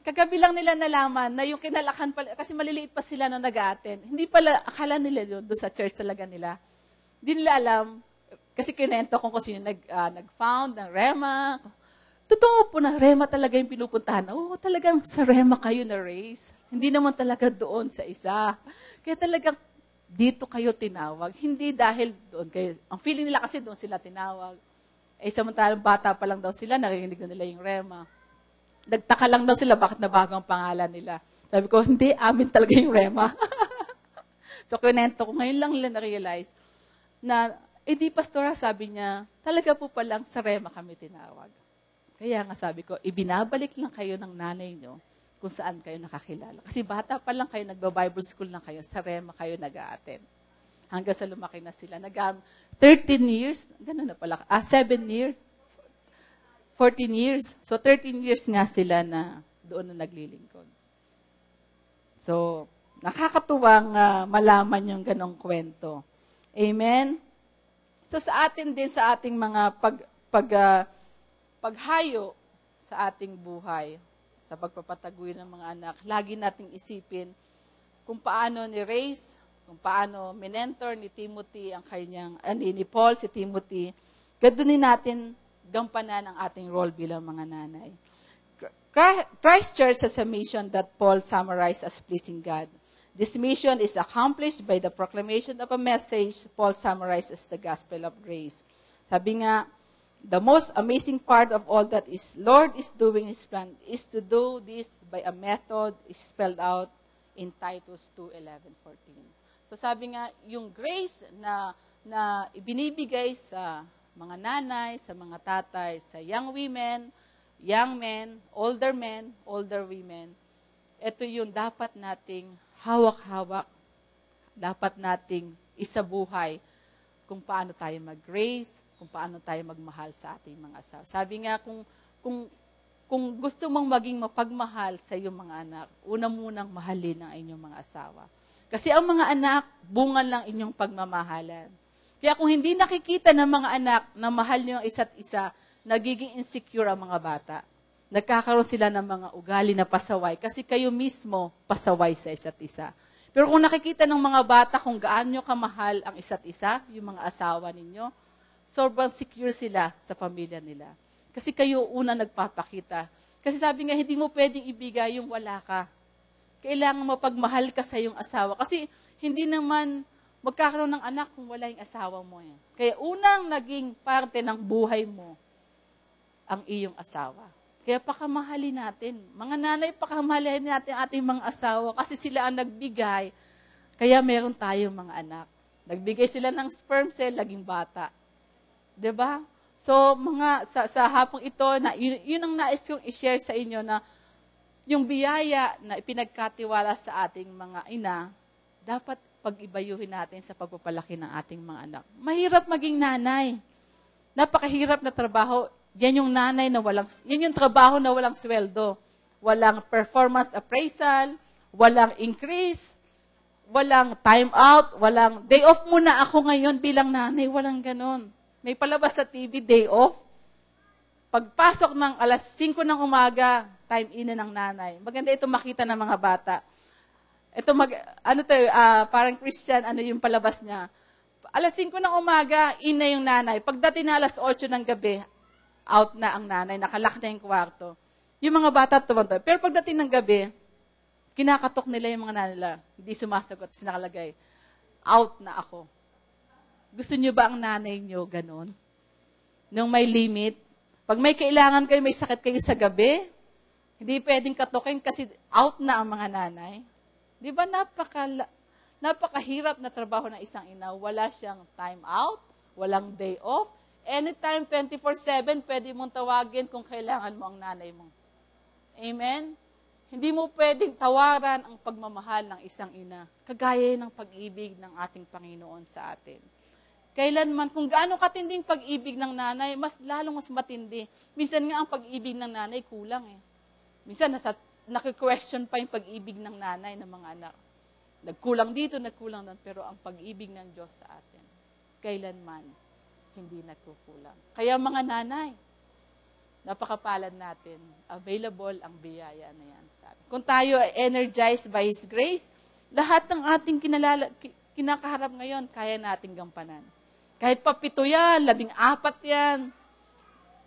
Kagabi lang nila nalaman na yung kinalakan pala, kasi maliliit pa sila na nag-a-attend. Hindi pala, akala nila yun, doon sa church talaga nila. Hindi nila alam, kasi kinento kung sino nag-found ng Rema. Totoo po na Rema talaga yung pinupuntahan. Oo, talagang sa Rema kayo na race. Hindi naman talaga doon sa isa. Kaya talagang dito kayo tinawag. Hindi dahil doon kayo. Ang feeling nila kasi doon sila tinawag. Eh, samantalang bata pa lang daw sila, nakikinig na nila yung Rema. Nagtaka lang daw sila bakit nabago ang pangalan nila. Sabi ko, hindi, amin talaga yung Rema. So, kinento ko, ngayon lang nila na-realize na, di pastora, sabi niya, talaga po palang sa Rema kami tinawag. Kaya nga sabi ko, ibinabalik lang kayo ng nanay nyo kung saan kayo nakakilala. Kasi bata pa lang kayo, nagba-Bible school na kayo, sa Rema kayo nag-a-attend. Hanggang sa lumaki na sila. 13 years, gano'n na pala, 7 years, 14 years. So, 13 years nga sila na doon na naglilingkod. So, nakakatuwang malaman yung ganong kwento. Amen? So, sa atin din, sa ating mga paghayo sa ating buhay, sa pagpapataguin ng mga anak, lagi nating isipin kung paano ni Race, kung paano minentor ni Timothy ang kanyang, ni Paul, si Timothy, gadunin natin gampanan ang ating role bilang mga nanay. Christ Church has a mission that Paul summarized as pleasing God. This mission is accomplished by the proclamation of a message Paul summarized as the gospel of grace. Sabi nga, the most amazing part of all that is Lord is doing His plan is to do this by a method is spelled out in Titus 2:11-14. So sabi nga, yung grace na ibinibigay sa mga nanay, sa mga tatay, sa young women, young men, older women, ito yung dapat nating hawak-hawak, dapat nating isabuhay kung paano tayo mag-grace, kung paano tayo magmahal sa ating mga asawa. Sabi nga, kung gusto mong maging mapagmahal sa iyong mga anak, una munang mahalin ang inyong mga asawa. Kasi ang mga anak, bunga lang inyong pagmamahalan. Kaya kung hindi nakikita ng mga anak na mahal niyo ang isa't isa, nagiging insecure ang mga bata. Nagkakaroon sila ng mga ugali na pasaway kasi kayo mismo pasaway sa isa't isa. Pero kung nakikita ng mga bata kung gaano nyo kamahal ang isa't isa, yung mga asawa ninyo, sobrang secure sila sa pamilya nila. Kasi kayo una nagpapakita. Kasi sabi nga, hindi mo pwedeng ibigay yung wala ka. Kailangan mapagmahal ka sa iyong asawa. Kasi hindi naman magkakaroon ng anak kung wala yung asawa mo. Yan. Kaya unang naging parte ng buhay mo ang iyong asawa. Kaya pakamahalin natin. Mga nanay, pakamahalin natin ating mga asawa kasi sila ang nagbigay. Kaya meron tayong mga anak. Nagbigay sila ng sperm cell, laging bata. 'Di ba? So, sa hapong ito, yun ang nais kong i-share sa inyo na yung biyaya na ipinagkatiwala sa ating mga ina, dapat pag-ibayuhin natin sa pagpapalaki ng ating mga anak. Mahirap maging nanay. Napakahirap na trabaho. Yan yung nanay na yan yung trabaho na walang sweldo. Walang performance appraisal, walang increase, walang time out, walang day off muna ako ngayon bilang nanay, walang ganon. May palabas sa TV, day off. Pagpasok ng alas 5 ng umaga, time in ng nanay. Maganda ito makita ng mga bata. Ito parang Christian, yung palabas niya. Alas 5 ng umaga, in na yung nanay. Pagdating na alas 8 ng gabi, out na ang nanay, nakalak na yung kwarto. Yung mga bata tumanto. Pero pagdating ng gabi, kinakatok nila yung mga nanay nila. Hindi sumasagot, nakalagay, out na ako. Gusto niyo ba ang nanay niyo ganon? Nung may limit, pag may kailangan kayo, may sakit kayo sa gabi, hindi pwedeng katokin kasi out na ang mga nanay. Di ba napakahirap na trabaho ng isang ina? Wala siyang time out, walang day off. Anytime, 24/7, pwede mong tawagin kung kailangan mo ang nanay mo. Amen? Hindi mo pwedeng tawaran ang pagmamahal ng isang ina. Kagaya ng pag-ibig ng ating Panginoon sa atin. Kailanman, kung gaano katinding pag-ibig ng nanay, mas lalong mas matindi. Minsan nga ang pag-ibig ng nanay kulang eh. Minsan naki-question pa yung pag-ibig ng nanay ng mga anak. Nagkulang dito, nagkulang doon. Pero ang pag-ibig ng Diyos sa atin, kailanman, hindi nagkukulang. Kaya mga nanay, napakapalad natin. Available ang biyaya na yan sa atin. Kung tayo ay energized by His grace, lahat ng ating kinakaharap ngayon, kaya nating gampanan. Kahit pa 7 yan, 14 yan,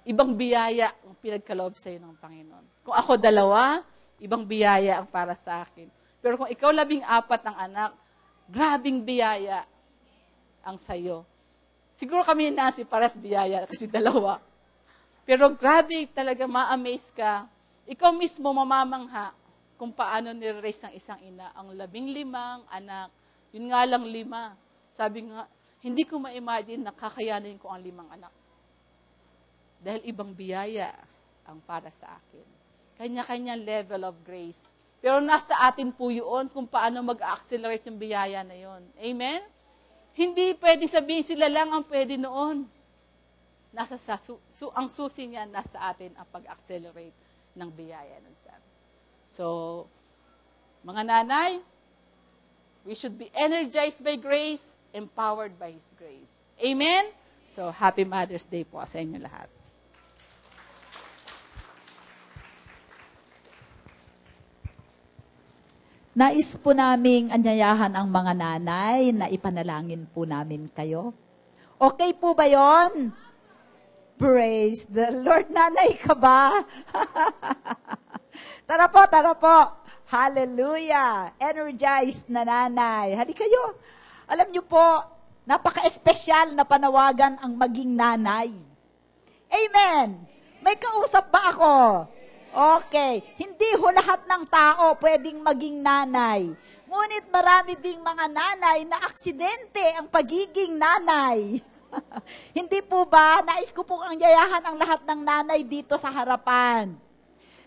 ibang biyaya ang pinagkaloob sa iyo ng Panginoon. Kung ako 2, ibang biyaya ang para sa akin. Pero kung ikaw 14 ang anak, grabing biyaya ang sayo. Siguro kami na si pares biyaya kasi 2. Pero grabe talaga ma-amaze ka. Ikaw mismo mamamangha kung paano nire-raise ng isang ina ang 15 anak. Yun nga lang 5. Sabi nga, hindi ko ma-imagine na kakayanin ko ang 5 anak. Dahil ibang biyaya ang para sa akin. Kanya-kanyang level of grace. Pero nasa atin po yun kung paano mag-accelerate yung biyaya na yun. Amen? Hindi pwedeng sabihin sila lang ang pwede noon. Ang susi niya, nasa atin ang pag-accelerate ng biyaya ng sabi. So, mga nanay, we should be energized by grace, empowered by His grace. Amen? So, Happy Mother's Day po sa inyo lahat. Nais po naming anyayahan ang mga nanay na ipanalangin po namin kayo. Okay po ba yon? Praise the Lord. Nanay ka ba? Tara po. Hallelujah. Energized na nanay. Hali kayo. Alam niyo po, napaka-espesyal na panawagan ang maging nanay. Amen. May kausap ba ako? Okay. Hindi ho lahat ng tao pwedeng maging nanay. Ngunit marami ding mga nanay na aksidente ang pagiging nanay. Hindi po ba? Nais ko pong angyayahan ang lahat ng nanay dito sa harapan.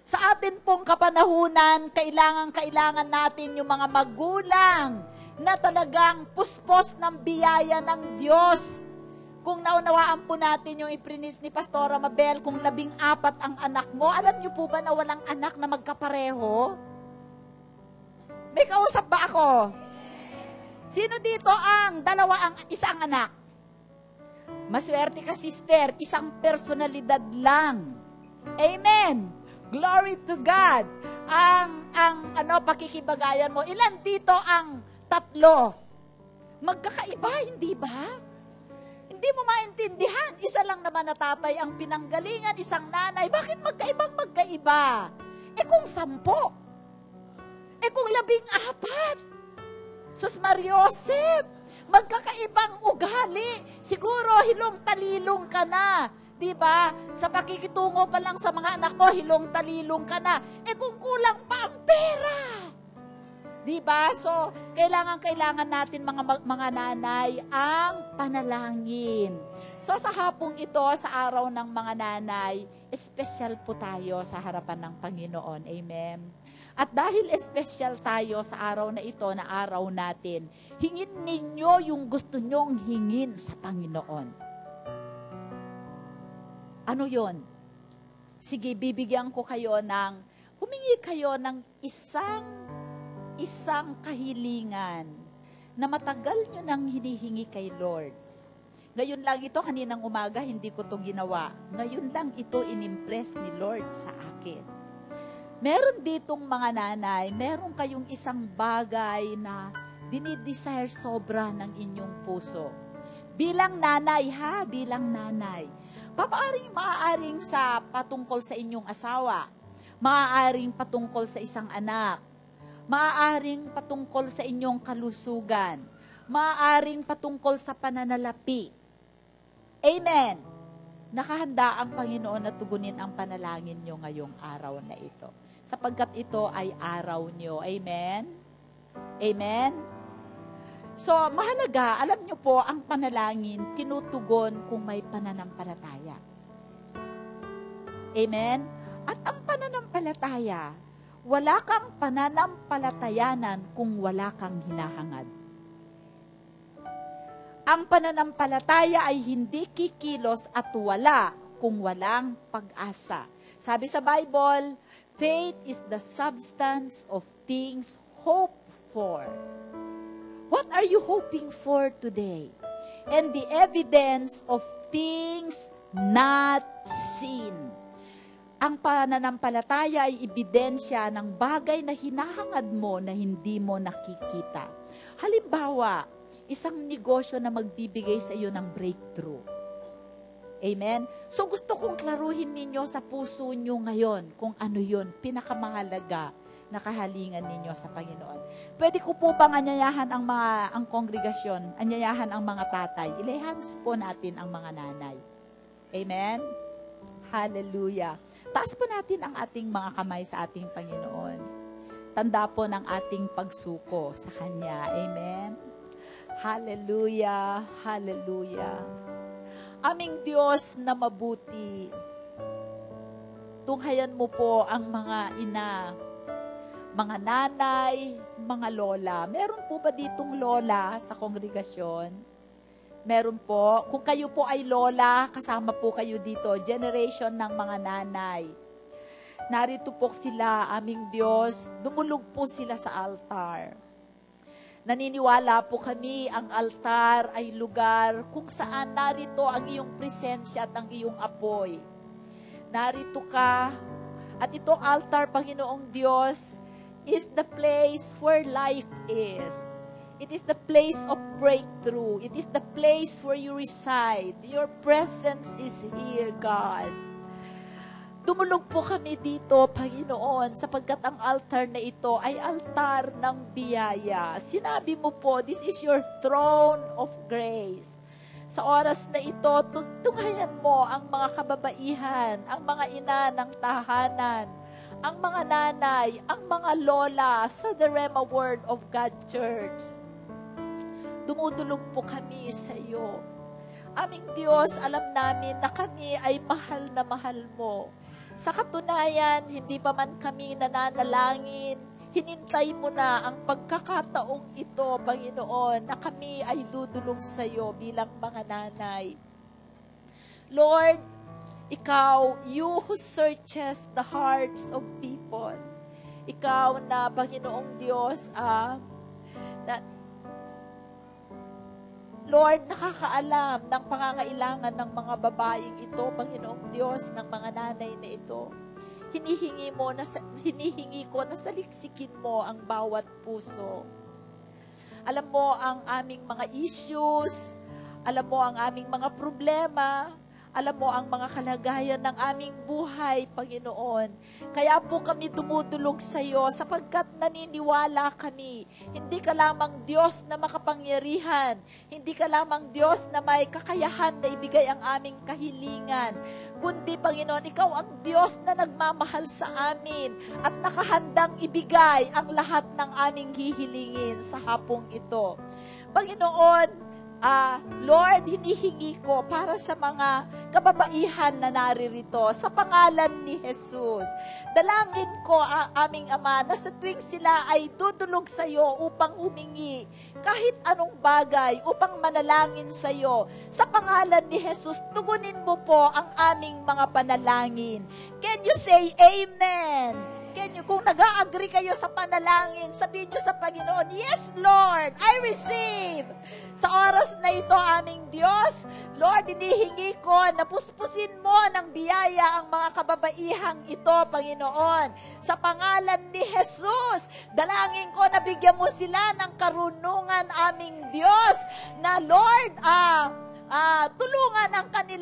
Sa atin pong kapanahunan, kailangan natin yung mga magulang na talagang puspos ng biyaya ng Diyos. Kung naunawaan po natin yung iprinis ni Pastora Mabel, kung 14 ang anak mo, alam niyo po ba na walang anak na magkapareho? May kausap ba ako? Sino dito ang isang anak? Maswerte ka, sister, isang personalidad lang. Amen. Glory to God. Ang pakikibagayan mo, ilan dito ang 3? Magkakaiba, hindi ba? Hindi mo maintindihan. Isa lang naman na tatay ang pinanggalingan, isang nanay. Bakit magkaiba? Kung 10? Kung 14? Sus Mariosep, magkakaibang ugali. Siguro hilong-talilong ka na. Diba? Sa pakikitungo pa lang sa mga anak mo, hilong-talilong ka na. Kung kulang pa ang pera. Diba? So, kailangan natin mga nanay ang panalangin. So, sa hapong ito, sa araw ng mga nanay, espesyal po tayo sa harapan ng Panginoon. Amen. At dahil espesyal tayo sa araw na ito, na araw natin, hingin ninyo yung gusto nyong hingin sa Panginoon. Ano yon? Sige, bibigyan ko kayo humingi kayo ng isang kahilingan na matagal nyo nang hinihingi kay Lord. Ngayon lang ito, kaninang umaga, hindi ko to ginawa. Ngayon lang ito inimpress ni Lord sa akin. Meron ditong mga nanay, meron kayong isang bagay na dinidesire sobra ng inyong puso. Bilang nanay, bilang nanay. Maaaring sa patungkol sa inyong asawa. Maaaring patungkol sa isang anak. Maaaring patungkol sa inyong kalusugan. Maaaring patungkol sa pananalapi. Amen. Nakahanda ang Panginoon na tugunin ang panalangin nyo ngayong araw na ito. Sapagkat ito ay araw nyo. Amen? Amen? So, mahalaga, alam nyo po, ang panalangin, tinutugon kung may pananampalataya. Amen? At ang pananampalataya, Wala kang pananampalatayanan kung wala kang hinahangad. Ang pananampalataya ay hindi kikilos at wala kung walang pag-asa. Sabi sa Bible, faith is the substance of things hoped for. What are you hoping for today? And the evidence of things not seen. Ang pananampalataya ay ebidensya ng bagay na hinahangad mo na hindi mo nakikita. Halimbawa, isang negosyo na magbibigay sa iyo ng breakthrough. Amen? So gusto kong klaruhin ninyo sa puso nyo ngayon kung ano yun, pinakamahalaga na kahalingan ninyo sa Panginoon. Pwede ko po bang anyayahan ang kongregasyon, anyayahan ang mga tatay, ilay-hands po natin ang mga nanay. Amen? Hallelujah. Taas po natin ang ating mga kamay sa ating Panginoon. Tanda po ng ating pagsuko sa Kanya. Amen? Hallelujah, hallelujah. Aming Diyos na mabuti, tunghayan mo po ang mga ina, mga nanay, mga lola. Meron po ba ditong lola sa kongregasyon? Meron po. Kung kayo po ay lola, kasama po kayo dito. Generation ng mga nanay. Narito po sila, aming Diyos. Dumulog po sila sa altar. Naniniwala po kami, ang altar ay lugar kung saan narito ang iyong presensya at ang iyong apoy. Narito ka, at itong altar, Panginoong Diyos, is the place where life is. It is the place of breakthrough. It is the place where you reside. Your presence is here, God. Dumulog po kami dito, Panginoon, sapagkat ang altar na ito ay altar ng biyaya. Sinabi mo po, this is your throne of grace. Sa oras na ito, tunghayan mo ang mga kababaihan, ang mga ina ng tahanan, ang mga nanay, ang mga lola sa The Rhema Word of God Church. Dumudulog po kami sa iyo. Aming Diyos, alam namin na kami ay mahal na mahal mo. Sa katunayan, hindi pa man kami nananalangin, hinintay mo na ang pagkakataong ito, Panginoon, na kami ay dudulog sa iyo bilang mga nanay. Lord, Ikaw, you who searches the hearts of people. Ikaw na, Panginoong Diyos, Lord, nakakaalam ng pangangailangan ng mga babaeng ito, Panginoong Diyos, ng mga nanay na ito. Hinihingi ko na saliksikin mo ang bawat puso. Alam mo ang aming mga issues, alam mo ang aming mga problema, alam mo ang mga kalagayan ng aming buhay, Panginoon. Kaya po kami dumudulog sa iyo sapagkat naniniwala kami. Hindi ka lamang Diyos na makapangyarihan. Hindi ka lamang Diyos na may kakayahan na ibigay ang aming kahilingan. Kundi, Panginoon, Ikaw ang Diyos na nagmamahal sa amin at nakahandang ibigay ang lahat ng aming hihilingin sa hapong ito. Panginoon, Lord, hinihingi ko para sa mga kababaihan na naririto sa pangalan ni Jesus. Dalangin ko, aming Ama, na sa tuwing sila ay dudulog sa iyo upang humingi kahit anong bagay, upang manalangin sa iyo. Sa pangalan ni Jesus, tugunin mo po ang aming mga panalangin. Can you say amen? Kung nag-a-agree kayo sa panalangin, sabihin nyo sa Panginoon, yes, Lord, I receive. Sa oras na ito, aming Diyos, Lord, hinihingi ko na puspusin mo ng biyaya ang mga kababaihang ito, Panginoon. Sa pangalan ni Jesus, dalangin ko na bigyan mo sila ng karunungan, aming Diyos, na Lord, tulungan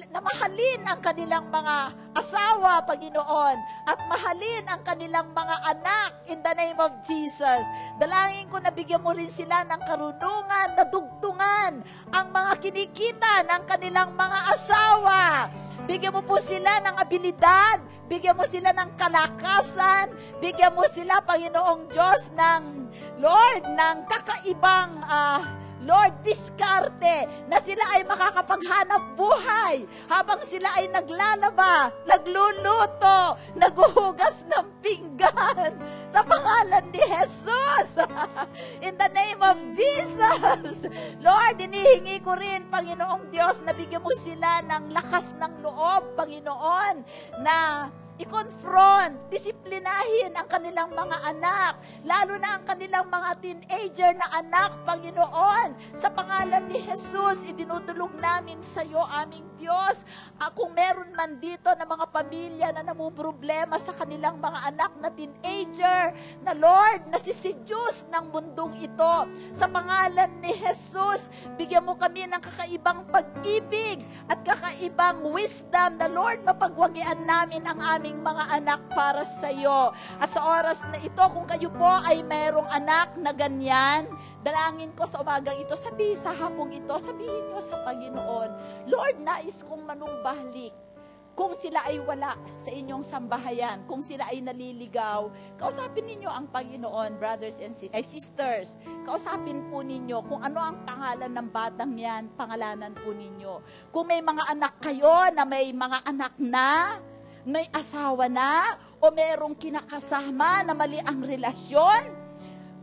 na mahalin ang kanilang mga asawa, Panginoon, at mahalin ang kanilang mga anak in the name of Jesus. Dalangin ko na bigyan mo rin sila ng karunungan na dugtungan ang mga kinikita ng kanilang mga asawa. Bigyan mo po sila ng abilidad, bigyan mo sila ng kalakasan, bigyan mo sila, Panginoong Diyos, ng Lord, ng kakaibang Lord, diskarte dati na sila ay makakapaghanap buhay habang sila ay naglalaba, nagluluto, naghuhugas ng pinggan sa pangalan ni Jesus. In the name of Jesus. Lord, inihingi ko rin, Panginoong Diyos, na bigyan mo sila ng lakas ng loob, Panginoon, na i-confront, disiplinahin ang kanilang mga anak, lalo na ang kanilang mga teenager na anak, Panginoon. Sa pangalan ni Jesus, idinudulog namin sa iyo, aming Diyos. Kung meron man dito na mga pamilya na namumroblema sa kanilang mga anak na teenager, na Lord, nasiseduce ng mundong ito, sa pangalan ni Jesus, bigyan mo kami ng kakaibang pag-ibig at kakaibang wisdom na Lord, mapagwagian namin ang aming mga anak para sa iyo. At sa oras na ito, kung kayo po ay mayroong anak na ganyan, dalangin ko sa umagang ito, sabihin sa hapong ito, sabihin niyo sa Panginoon, Lord, nais kong manumbalik. Kung sila ay wala sa inyong sambahayan, kung sila ay naliligaw, kausapin ninyo ang Panginoon, brothers and sisters. Kausapin po ninyo kung ano ang pangalan ng batang yan, pangalanan po ninyo. Kung may mga anak kayo na may mga anak na, may asawa na, o merong kinakasama na mali ang relasyon,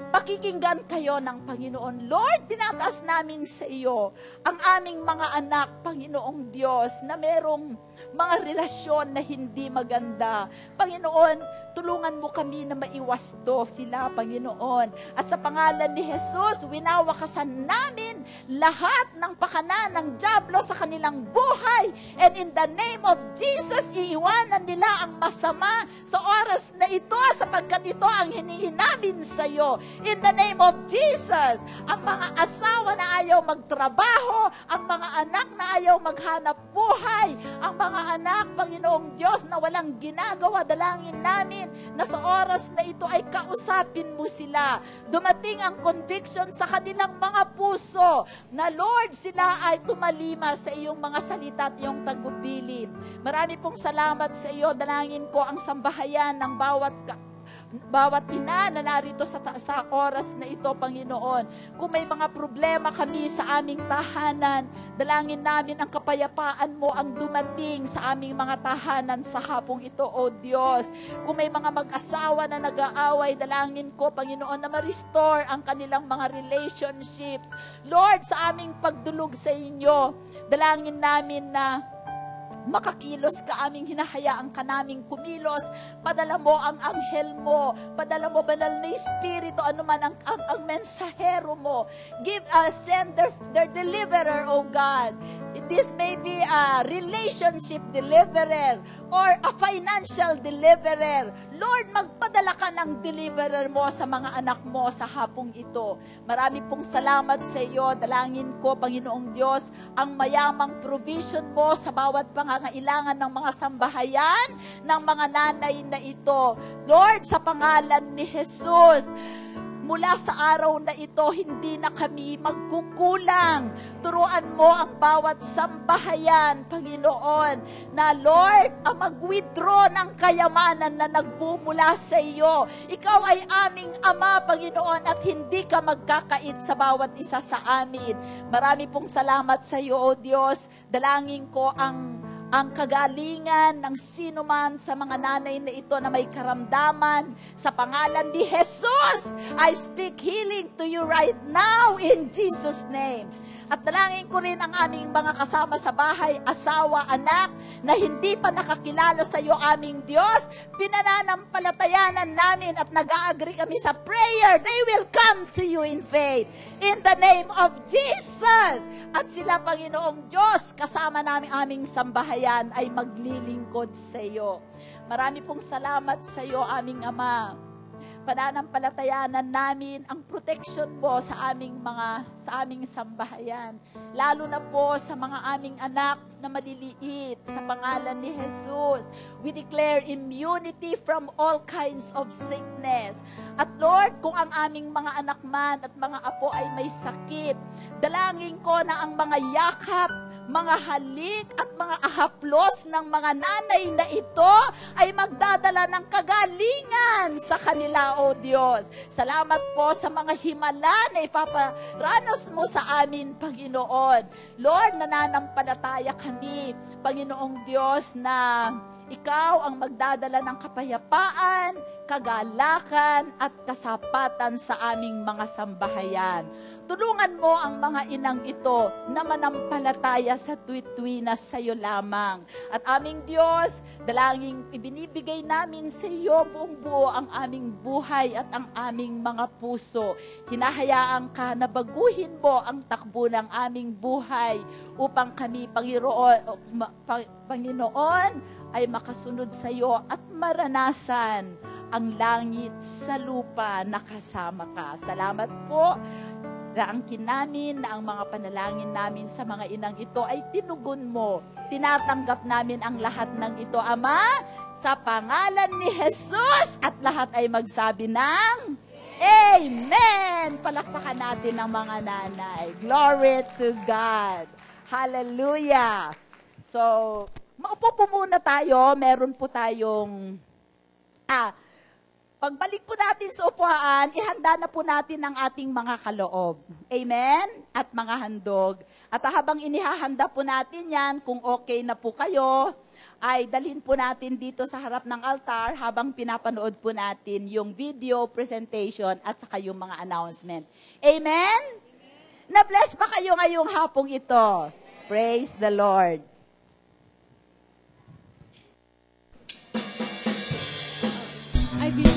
pakikinggan kayo ng Panginoon. Lord, tinataas namin sa iyo ang aming mga anak, Panginoong Diyos, na merong mga relasyon na hindi maganda. Panginoon, tulungan mo kami na maiwasto sila, Panginoon. At sa pangalan ni Jesus, winawakasan namin lahat ng pakana ng dyablo sa kanilang buhay. And in the name of Jesus, iiwanan nila ang masama sa oras na ito, sapagkat ito ang hinihin namin sa iyo. In the name of Jesus, ang mga asawa na ayaw magtrabaho, ang mga anak na ayaw maghanap buhay, ang mga anak, Panginoong Diyos, na walang ginagawa, dalangin namin na sa oras na ito ay kausapin mo sila. Dumating ang conviction sa kanilang mga puso na Lord, sila ay tumalima sa iyong mga salita at iyong tagubilin. Marami pong salamat sa iyo. Dalangin ko ang sambahayan ng bawat ina na narito sa oras na ito, Panginoon. Kung may mga problema kami sa aming tahanan, dalangin namin ang kapayapaan mo ang dumating sa aming mga tahanan sa hapong ito, O Diyos. Kung may mga mag-asawa na nag-aaway, dalangin ko, Panginoon, na ma-restore ang kanilang mga relationship. Lord, sa aming pagdulog sa inyo, dalangin namin na makakilos ka, aming hinahayaan ka naming kumilos. Padala mo ang anghel mo, padala mo banal na Espiritu, anuman ang mensahero mo. Send their deliverer, O God. This may be a relationship deliverer or a financial deliverer. Lord, magpadala ka ng deliverer mo sa mga anak mo sa hapong ito. Marami pong salamat sa iyo. Dalangin ko, Panginoong Diyos, ang mayamang provision mo sa bawat pangangailangan ng mga sambahayan, ng mga nanay na ito. Lord, sa pangalan ni Jesus, mula sa araw na ito, hindi na kami magkukulang. Turuan mo ang bawat sambahayan, Panginoon, na Lord, ang mag-withdraw ng kayamanan na nagbumula sa iyo. Ikaw ay aming Ama, Panginoon, at hindi ka magkakait sa bawat isa sa amin. Marami pong salamat sa iyo, O Diyos. Dalangin ko ang kagalingan ng sino man sa mga nanay na ito na may karamdaman. Sa pangalan ni Jesus, I speak healing to you right now in Jesus' name. At dalangin ko rin ang aming mga kasama sa bahay, asawa, anak, na hindi pa nakakilala sa iyo, aming Diyos. Pinananampalatayanan namin at nag-agree kami sa prayer. They will come to you in faith. In the name of Jesus. At sila, Panginoong Diyos, kasama namin aming sambahayan ay maglilingkod sa iyo. Marami pong salamat sa iyo, aming Ama. Pananampalatayanan namin ang protection mo sa aming sambahayan. Lalo na po sa mga aming anak na maliliit sa pangalan ni Jesus. We declare immunity from all kinds of sickness. At Lord, kung ang aming mga anak man at mga apo ay may sakit, dalangin ko na ang mga yakap, mga halik at mga ahaplos ng mga nanay na ito ay magdadala ng kagalingan sa kanila, O Diyos. Salamat po sa mga himala na ipaparanas mo sa amin, Panginoon. Lord, nananampalataya kami, Panginoong Diyos, na Ikaw ang magdadala ng kapayapaan, kagalakan at kasapatan sa aming mga sambahayan. Tulungan mo ang mga inang ito na manampalataya sa tuwi-tuwi na sa iyo lamang. At aming Diyos, dalangin ibinibigay namin sa iyo buong buo ang aming buhay at ang aming mga puso. Hinahayaan ka na baguhin mo ang takbo ng aming buhay upang kami, Panginoon, ay makasunod sa iyo at maranasan ang langit sa lupa na kasama ka. Salamat po. Raangkin namin na ang mga panalangin namin sa mga inang ito ay tinugon mo. Tinatanggap namin ang lahat ng ito, Ama, sa pangalan ni Jesus, at lahat ay magsabi ng Amen! Palakpakan natin ang mga nanay. Glory to God. Hallelujah! So, maupo po muna tayo. Meron po tayong pagbalik po natin sa upuan, ihanda na po natin ang ating mga kaloob. Amen? At mga handog. At habang inihahanda po natin yan, kung okay na po kayo, ay dalhin po natin dito sa harap ng altar habang pinapanood po natin yung video presentation at saka yung mga announcement. Amen? Na-bless ba kayo ngayong hapong ito? Praise the Lord. I feel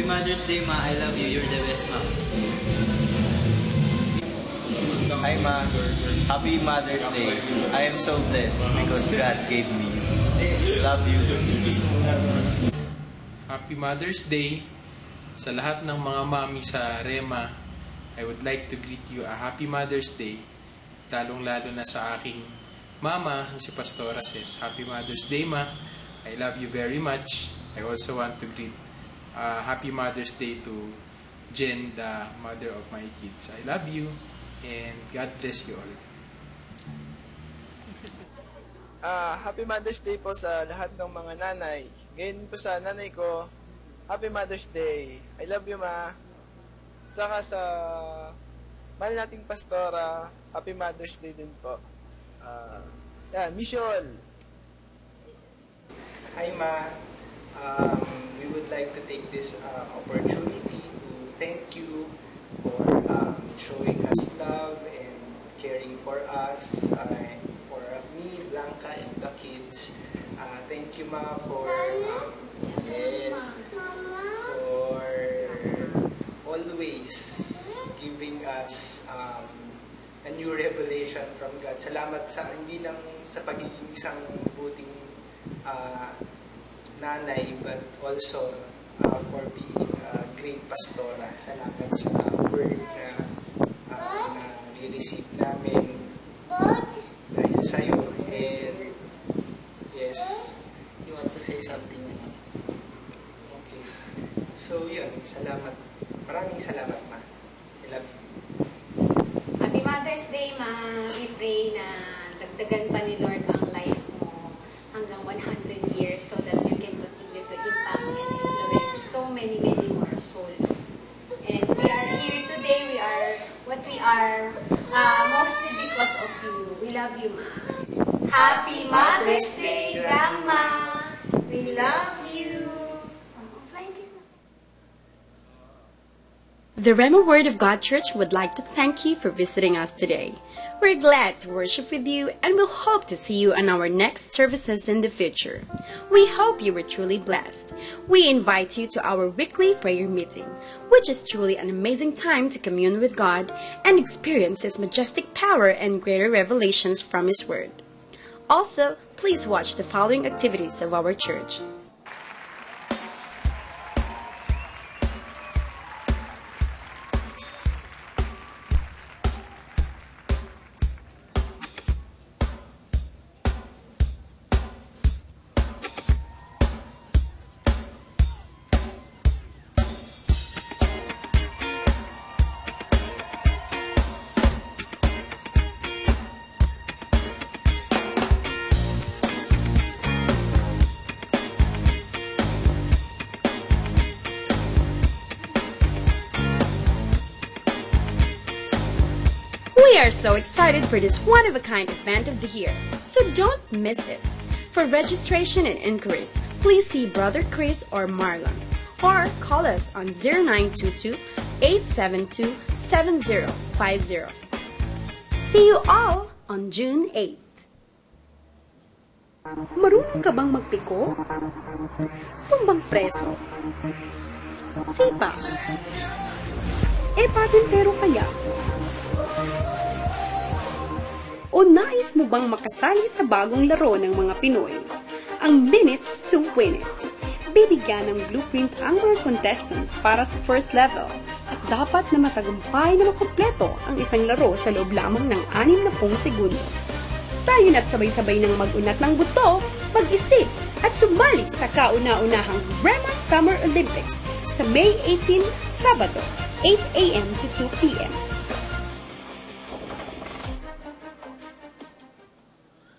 Mother's Day, Ma. I love you. You're the best, Ma. Hi, Ma. Happy Mother's Day. I am so blessed because God gave me you. Love you. Happy Mother's Day sa lahat ng mga mami sa Rema. I would like to greet you a Happy Mother's Day, lalong-lalo na sa aking mama, si Pastora says, Happy Mother's Day, Ma. I love you very much. I also want to greet Happy Mother's Day to Jen, the mother of my kids. I love you and God bless you all. Happy Mother's Day po sa lahat ng mga nanay. Ngayon po sa nanay ko, Happy Mother's Day. I love you, ma. Tsaka sa mahal nating pastora, Happy Mother's Day din po. Michelle. Hi, ma. We would like to take this opportunity to thank you for showing us love and caring for us, and for me, Blanca, and the kids. Thank you, ma, for for always giving us a new revelation from God. Salamat sa hindi lang sa pagiging isang buting nanay, but also for being a great pastora. Salamat sa word na na-receive namin dahil sa'yo. And yes, you want to say something? Okay. So yun, salamat. Maraming salamat, ma. I love you. Happy Mother's Day, ma. We pray na dagdagan pa ni Lord ang life mo hanggang 100 years so that you can continue to impact and influence so many, many more souls. And we are here today. We are what we are mostly because of you. We love you, ma. Happy Mother's Day, Grandma. We love you. The Rhema Word of God Church would like to thank you for visiting us today. We're glad to worship with you and we'll hope to see you on our next services in the future. We hope you were truly blessed. We invite you to our weekly prayer meeting, which is truly an amazing time to commune with God and experience His majestic power and greater revelations from His Word. Also, please watch the following activities of our church. We are so excited for this one-of-a-kind event of the year, so don't miss it. For registration and inquiries, please see Brother Chris or Marlon, or call us on 0922-872-7050. See you all on June 8. Marunong ka bang magpiko? Tumbang preso? Sipa? Patintero kaya? O nais mo bang makasali sa bagong laro ng mga Pinoy, ang Minute to Win It? Bibigyan ng blueprint ang mga contestants para sa first level at dapat na matagumpay na makumpleto ang isang laro sa loob lamang ng 60 segundo. Tayo na't sabay-sabay ng mag-unat ng buto, mag-isip at sumali sa kauna-unahang Rhema Summer Olympics sa May 18, Sabado, 8 a.m. to 2 p.m.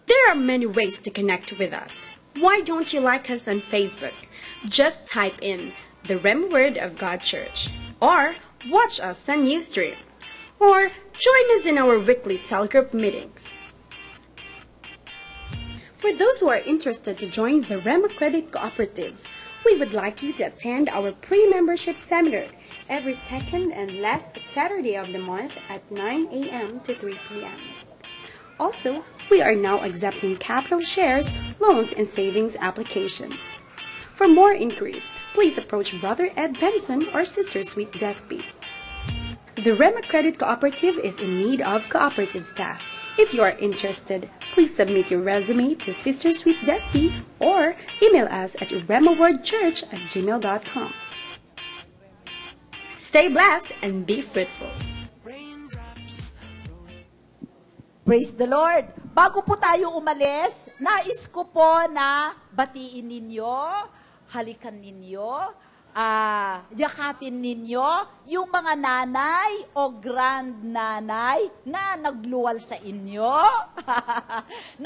There are many ways to connect with us. Why don't you like us on Facebook? Just type in the Rhema Word of God Church, or watch us on Ustream, or join us in our weekly cell group meetings. For those who are interested to join the Rhema Credit Cooperative, we would like you to attend our pre-membership seminar every second and last Saturday of the month at 9 a.m. to 3 p.m. Also, we are now accepting capital shares, loans, and savings applications. For more inquiries, please approach Brother Ed Benson or Sister Sweet Despi. The Rhema Credit Cooperative is in need of cooperative staff. If you are interested, please submit your resume to Sister Sweet Despi or email us at rhemawordchurch@gmail.com. Stay blessed and be fruitful. Praise the Lord! Bago po tayo umalis, nais ko po na batiin ninyo, halikan ninyo, yakapin ninyo yung mga nanay o grandnanay na nagluwal sa inyo.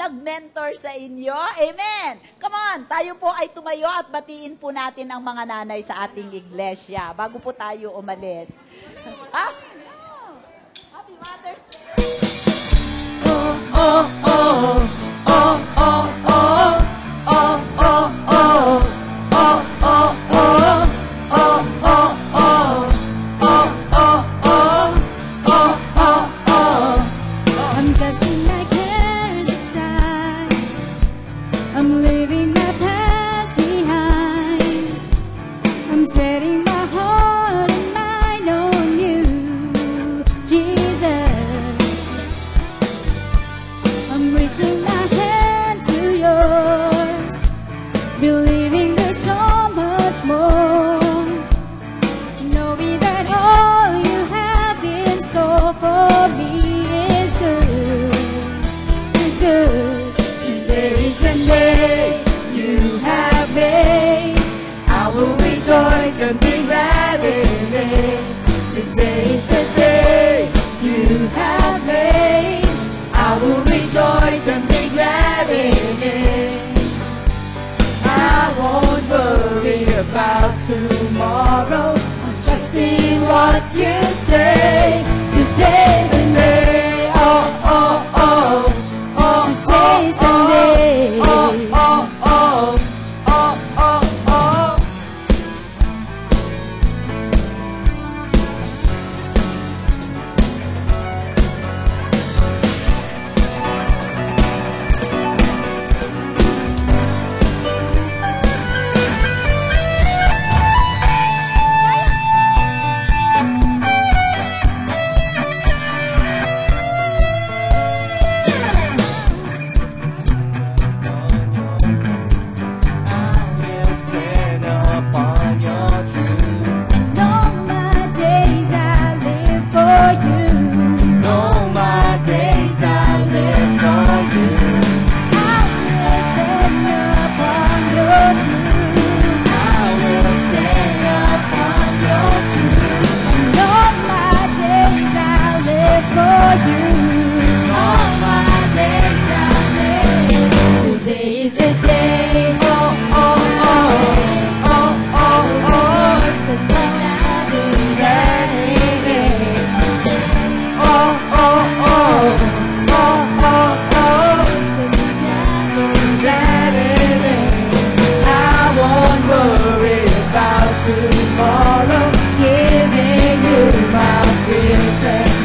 nag-mentor sa inyo. Amen. Come on, tayo po ay tumayo at batiin po natin ang mga nanay sa ating iglesia bago po tayo umalis. Ha? Happy Mother's Day! Oh, oh, oh, oh, oh, oh, oh, oh, oh, oh, oh, oh, oh, oh, I'm casting my cares aside. I'm leaving my past behind. I'm setting my heart and mind on you, Jesus. I'm reaching my hand to yours, believing there's so much more. Knowing that all you have in store for me is good, is good. today is the day you have made. I will rejoice and be glad in it. Today is the day you have made. I will rejoice and be glad in it. I won't worry about tomorrow. I'm trusting what you say.